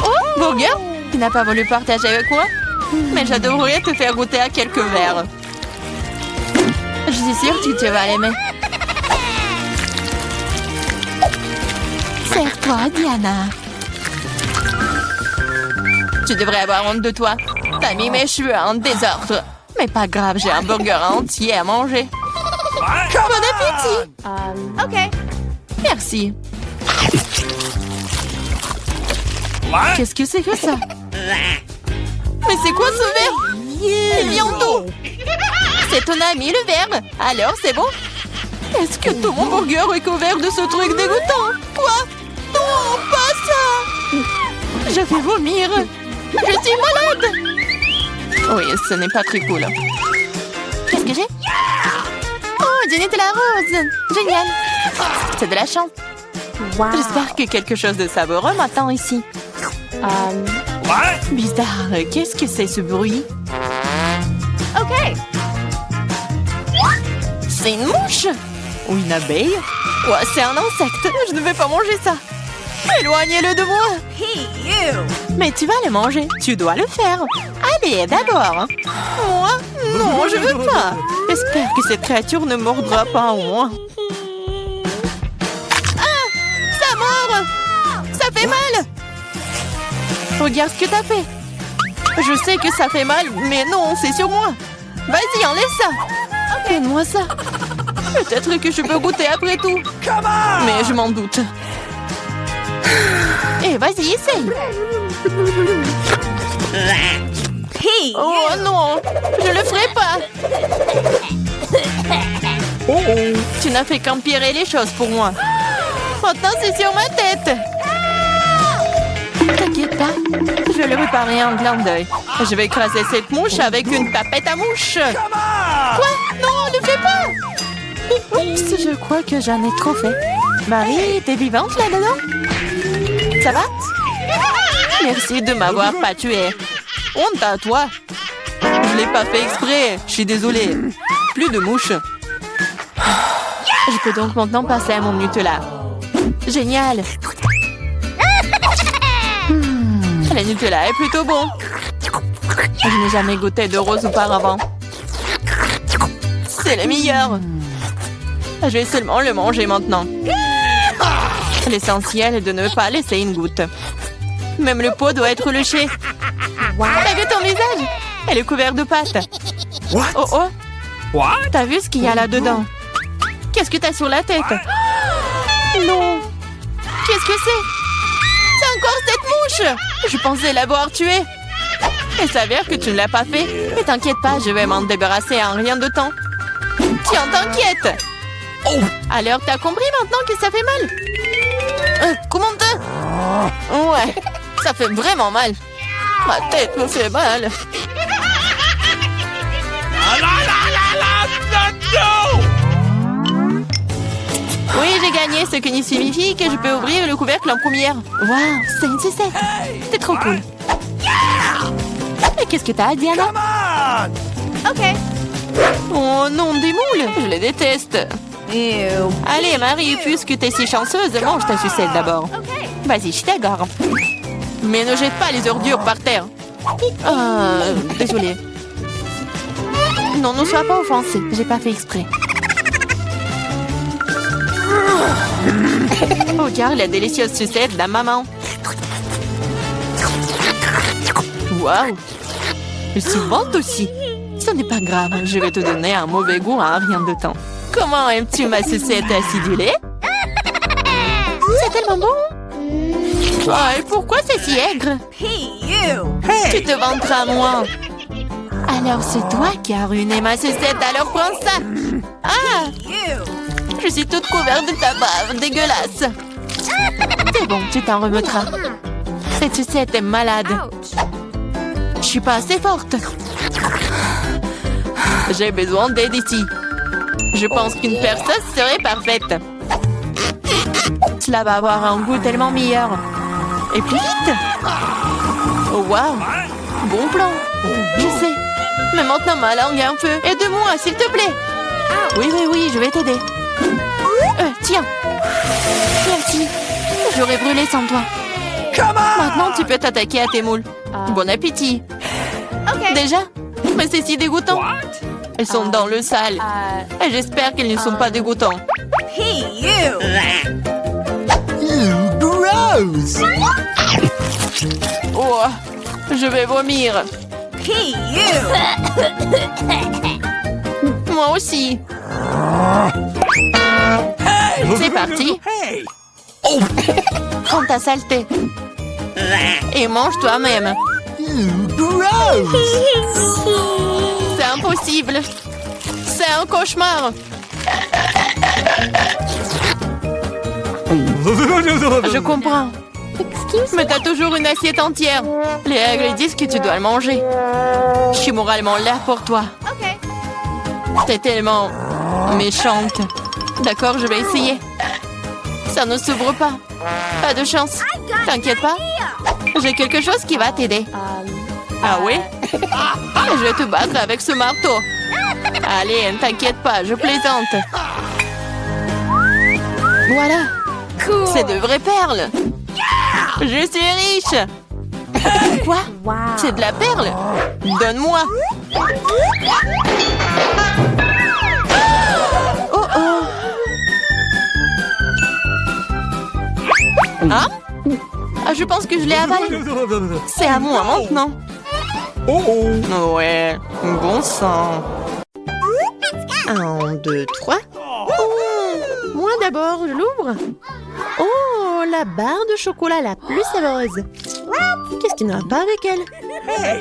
Oh, burger, tu n'as pas voulu partager avec moi? Mais j'adorerais te faire goûter à quelques verres. Je suis sûre que tu vas l'aimer. Serre-toi, Diana. Tu devrais avoir honte de toi. T'as mis mes cheveux en désordre. Mais pas grave, j'ai un burger entier à manger. Bon appétit! Ok. Merci. Qu'est-ce que c'est que ça? Mais c'est quoi ce verre? Il vient d'où? C'est ton ami le verre. Alors c'est bon? Est-ce que tout mon burger est couvert de ce truc dégoûtant? Quoi? Non, pas ça! Je vais vomir. Je suis malade. Oui, ce n'est pas très cool. Qu'est-ce que j'ai? Oh, du Nutella rose. Génial. C'est de la chance. Wow. J'espère que quelque chose de savoureux m'attend ici. Bizarre, qu'est-ce que c'est ce bruit? Ok. C'est une mouche? Ou une abeille? Ouais, c'est un insecte. Je ne vais pas manger ça. Éloignez-le de moi. Mais tu vas le manger. Tu dois le faire. Allez, d'abord. Moi? Non, je veux pas. J'espère que cette créature ne mordra pas en moi. Ah! Ça mord! Ça fait mal! Regarde ce que t'as fait. Je sais que ça fait mal, mais non, c'est sur moi. Vas-y, enlève ça. Donne-moi ça. Peut-être que je peux goûter après tout. Mais je m'en doute. Et vas-y, essaye. Oh non, je le ferai pas. Tu n'as fait qu'empirer les choses pour moi. Maintenant, c'est sur ma tête. T'inquiète pas, je vais le réparer en clin d'œil. Je vais écraser cette mouche avec une tapette à mouche. Quoi? Non, ne fais pas. Oups, je crois que j'en ai trop fait. Marie, t'es vivante là-dedans? Ça va? Merci de m'avoir pas tué. Honte à toi. Je l'ai pas fait exprès. Je suis désolée. Plus de mouches. Je peux donc maintenant passer à mon Nutella. Génial. Le Nutella est plutôt bon. Je n'ai jamais goûté de rose auparavant. C'est le meilleur. Je vais seulement le manger maintenant. L'essentiel est de ne pas laisser une goutte. Même le pot doit être léché. T'as vu ton visage? Elle est couverte de pâte. Oh oh. T'as vu ce qu'il y a là-dedans? Qu'est-ce que t'as sur la tête? Non. Qu'est-ce que c'est? C'est encore cette mouche! Je pensais l'avoir tuée. Il s'avère que tu ne l'as pas fait. Mais t'inquiète pas, je vais m'en débarrasser en rien de temps. Tiens, t'inquiète. Alors, t'as compris maintenant que ça fait mal? Comment Ouais, ça fait vraiment mal. Ma tête me fait mal. Oui, j'ai gagné, ce qui signifie que je peux ouvrir le couvercle en première. Waouh, c'est une sucette. C'est trop cool. Et qu'est-ce que t'as, Diana? Come on! Okay. Oh non, des moules. Je les déteste. Ew. Allez, Marie, puisque t'es si chanceuse, mange ta sucette d'abord. Okay. Vas-y, je t'agarre. Mais ne jette pas les ordures par terre. Désolée. Non, ne sois pas offensée. J'ai pas fait exprès. Oh, regarde la délicieuse sucette de la maman. Waouh. Elle se vante aussi. Ce n'est pas grave. Je vais te donner un mauvais goût en rien de temps. Comment aimes-tu ma sucette acidulée? C'est tellement bon. Oh, et pourquoi c'est si aigre? Tu te vanteras, moi. Alors, c'est toi qui as ruiné ma sucette, alors prends ça. Ah! Je suis toute couverte de ta bave, dégueulasse. C'est bon, tu t'en remettras. Cette sucette est malade. Je suis pas assez forte. J'ai besoin d'aide ici. Je pense qu'une perceuse serait parfaite. Cela va avoir un goût tellement meilleur. Et plus vite. Oh, waouh. Bon plan. Je sais. Mais maintenant, ma langue est un peu. Aide-moi, s'il te plaît. Oui, je vais t'aider. Tiens. Merci. J'aurais brûlé sans toi. Come on! Maintenant, tu peux t'attaquer à tes moules. Bon appétit. Déjà? Mais c'est si dégoûtant. Elles sont dans le sale. Et j'espère qu'elles ne sont pas dégoûtants. Gross! Oh, je vais vomir. Moi aussi. C'est parti. Hey! Prends ta saleté. Et mange toi-même. Gross! C'est impossible. C'est un cauchemar. Je comprends. Mais t'as toujours une assiette entière. Les règles disent que tu dois le manger. Je suis moralement là pour toi. Okay. T'es tellement méchante. D'accord, je vais essayer. Ça ne s'ouvre pas. Pas de chance. T'inquiète pas. J'ai quelque chose qui va t'aider. Ah oui? Je vais te battre avec ce marteau. Allez, ne t'inquiète pas, je plaisante. Voilà. C'est de vraies perles. Je suis riche. Quoi? Wow. C'est de la perle? Donne-moi. Oh oh. Hein? Ah, je pense que je l'ai avalé. C'est à moi maintenant. Oh! Ouais, bon sang. 1, 2, 3. Oh, moi d'abord, je l'ouvre. Oh, la barre de chocolat la plus savoureuse. Qu'est-ce qu'il n'y a pas avec elle?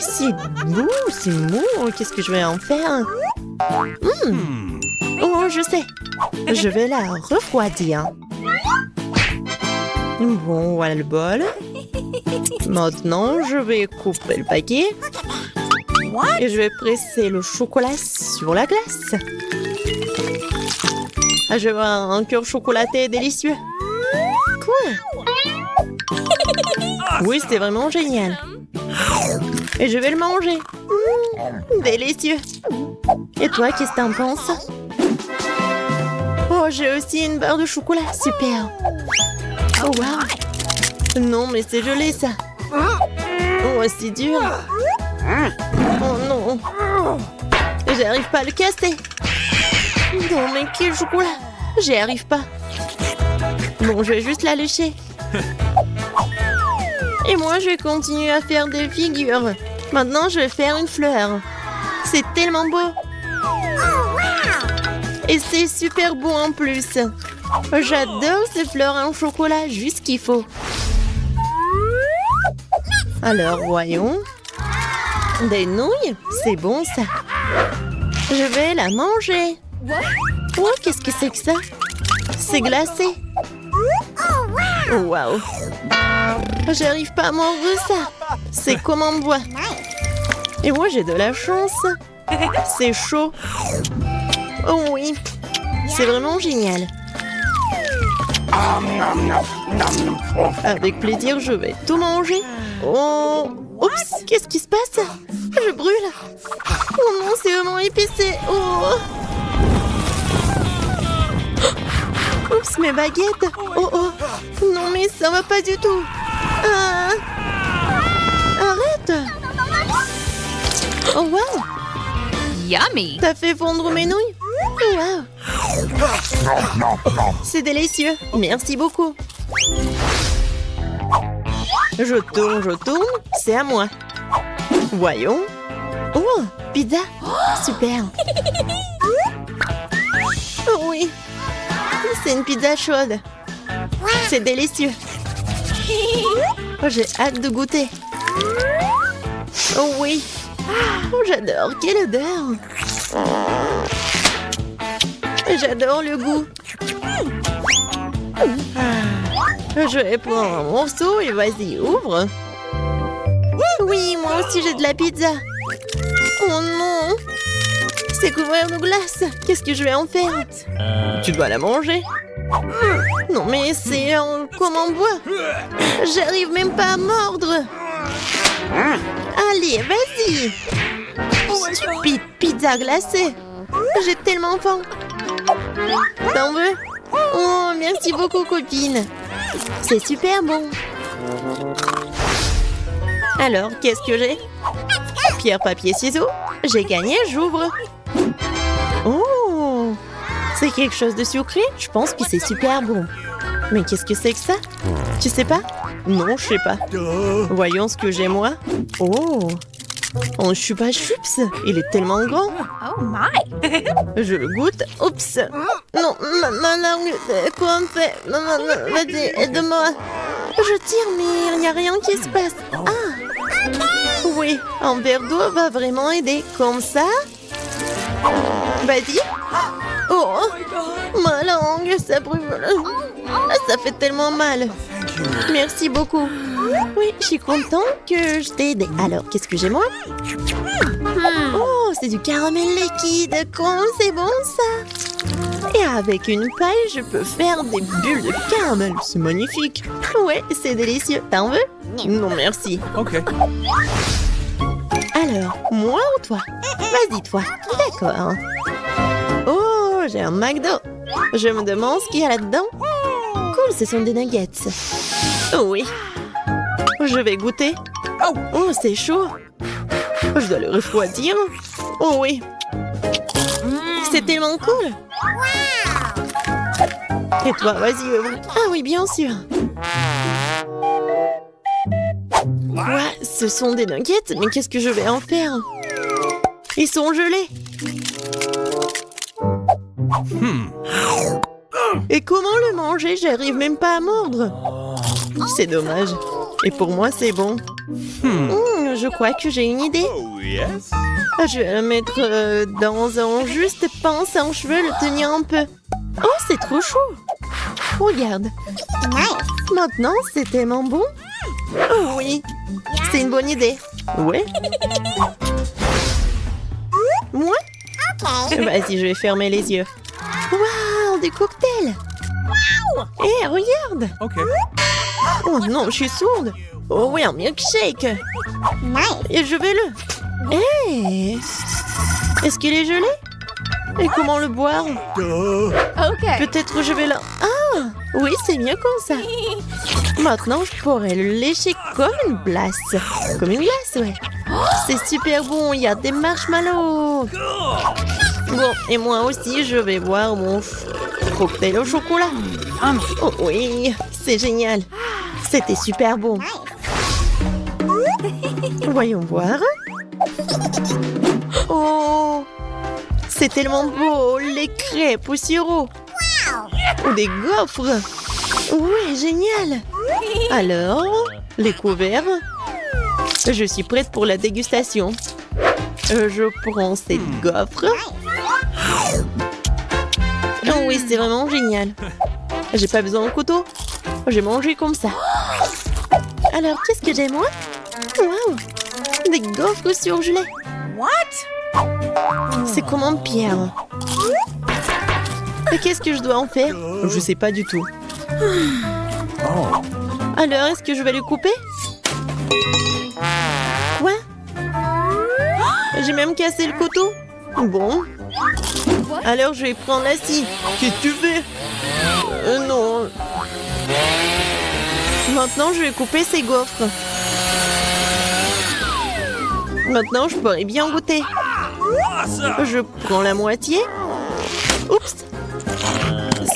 C'est beau, c'est mou. Qu'est-ce que je vais en faire? Oh, je sais. Je vais la refroidir. Bon, voilà le bol. Maintenant, je vais couper le paquet. Et je vais presser le chocolat sur la glace. Ah, je veux un cœur chocolaté délicieux. Quoi? Oui, c'est vraiment génial. Et je vais le manger. Délicieux. Et toi, qu'est-ce que t'en penses? Oh, j'ai aussi une barre de chocolat. Super. Oh, wow. Non, mais c'est gelé, ça. Oh, c'est dur. Oh, non. J'arrive pas à le casser. Non, mais quel chocolat. J'y arrive pas. Bon, je vais juste la lécher. Et moi, je vais continuer à faire des figures. Maintenant, je vais faire une fleur. C'est tellement beau. Et c'est super beau en plus. J'adore ces fleurs en chocolat, juste ce qu'il faut. Alors, voyons. Des nouilles? C'est bon ça. Je vais la manger. Oh, qu'est-ce que c'est que ça? C'est glacé. Waouh. J'arrive pas à mordre ça. C'est comme en bois. Et moi, j'ai de la chance. C'est chaud. Oh oui. C'est vraiment génial. Avec plaisir, je vais tout manger. Oh, oups, qu'est-ce qui se passe? Je brûle. Oh non, c'est vraiment épicé. Oh. Oups, mes baguettes. Oh oh. Non, mais ça va pas du tout. Ah. Arrête. Oh wow. Yummy. T'as fait fondre mes nouilles? Wow. C'est délicieux. Merci beaucoup. Je tourne. C'est à moi. Voyons. Oh, pizza. Super. Oh oui. C'est une pizza chaude. C'est délicieux. Oh, j'ai hâte de goûter. Oh oui. Oh, j'adore. Quelle odeur. J'adore le goût. Je vais prendre un morceau et vas-y, ouvre. Oui, moi aussi j'ai de la pizza. Oh non. C'est couvert de glace. Qu'est-ce que je vais en faire? Tu dois la manger. Non mais c'est comme en bois. J'arrive même pas à mordre. Allez, vas-y. Stupide pizza glacée. J'ai tellement faim. T'en veux? Oh, merci beaucoup, copine. C'est super bon. Alors, qu'est-ce que j'ai? Pierre, papier, ciseaux. J'ai gagné, j'ouvre. Oh, c'est quelque chose de sucré? Je pense que c'est super bon. Mais qu'est-ce que c'est que ça? Tu sais pas? Non, je sais pas. Voyons ce que j'ai, moi. Oh, un chupa chups. Il est tellement grand. Oh my. Je le goûte. Oups. Non, ma langue. Quoi on fait? Maman, vas-y, aide-moi. Je tire, mais il n'y a rien qui se passe. Ah. Oui, un verre d'eau va vraiment aider. Comme ça. Vas-y. Oh, ma langue, ça brûle. Ça fait tellement mal. Merci beaucoup. Oui, je suis contente que je t'ai aidé. Alors, qu'est-ce que j'ai moi? Oh, c'est du caramel liquide. Comment c'est bon ça? Et avec une paille, je peux faire des bulles de caramel. C'est magnifique. Ouais, c'est délicieux. T'en veux? Non, merci. Ok. Alors, moi ou toi? Vas-y, toi. D'accord. Oh, j'ai un McDo. Je me demande ce qu'il y a là-dedans. Cool, ce sont des nuggets. Oh oui. Je vais goûter. Oh, c'est chaud. Je dois le refroidir. Oh oui. C'est tellement cool. Et toi, vas-y, ouvre. Ah oui, bien sûr. Ouais, ce sont des nuggets, mais qu'est-ce que je vais en faire? Ils sont gelés. Et comment le manger? J'arrive même pas à mordre. C'est dommage. Et pour moi, c'est bon. Je crois que j'ai une idée. Je vais le mettre dans un juste pince en cheveux, le tenir un peu. Oh, c'est trop chaud. Regarde. Maintenant, c'est tellement bon. Oh oui, c'est une bonne idée. Ouais. Moi? Vas-y, je vais fermer les yeux. Waouh, des cocktails. Hé, regarde. Ok. Oh non, je suis sourde. Oh oui, un milkshake. Et je vais le... Hé, est-ce qu'il est gelé? Et comment le boire? Okay. Peut-être je vais le... Ah, oui, c'est mieux comme ça. Maintenant, je pourrais le lécher comme une glace. Comme une glace, ouais. C'est super bon, il y a des marshmallows. Bon, et moi aussi, je vais boire mon cocktail au chocolat. Oh oui, c'est génial. C'était super bon. Voyons voir. Oh, c'est tellement beau, les crêpes au sirop. Ou des gaufres. Oui, génial. Alors, les couverts. Je suis prête pour la dégustation. Je prends cette gaufre. Oh oui, c'est vraiment génial. J'ai pas besoin de couteau. J'ai mangé comme ça. Alors, qu'est-ce que j'ai, moi? Waouh! Des gaufres surgelées. What? C'est comme en pierre. Et qu'est-ce que je dois en faire? Je sais pas du tout. Alors, est-ce que je vais le couper? Quoi? J'ai même cassé le couteau. Bon. Alors, je vais prendre la scie. Qu'est-ce que tu fais? Non. Maintenant, je vais couper ces gaufres. Maintenant, je pourrais bien goûter. Je prends la moitié. Oups.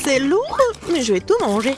C'est lourd, mais je vais tout manger.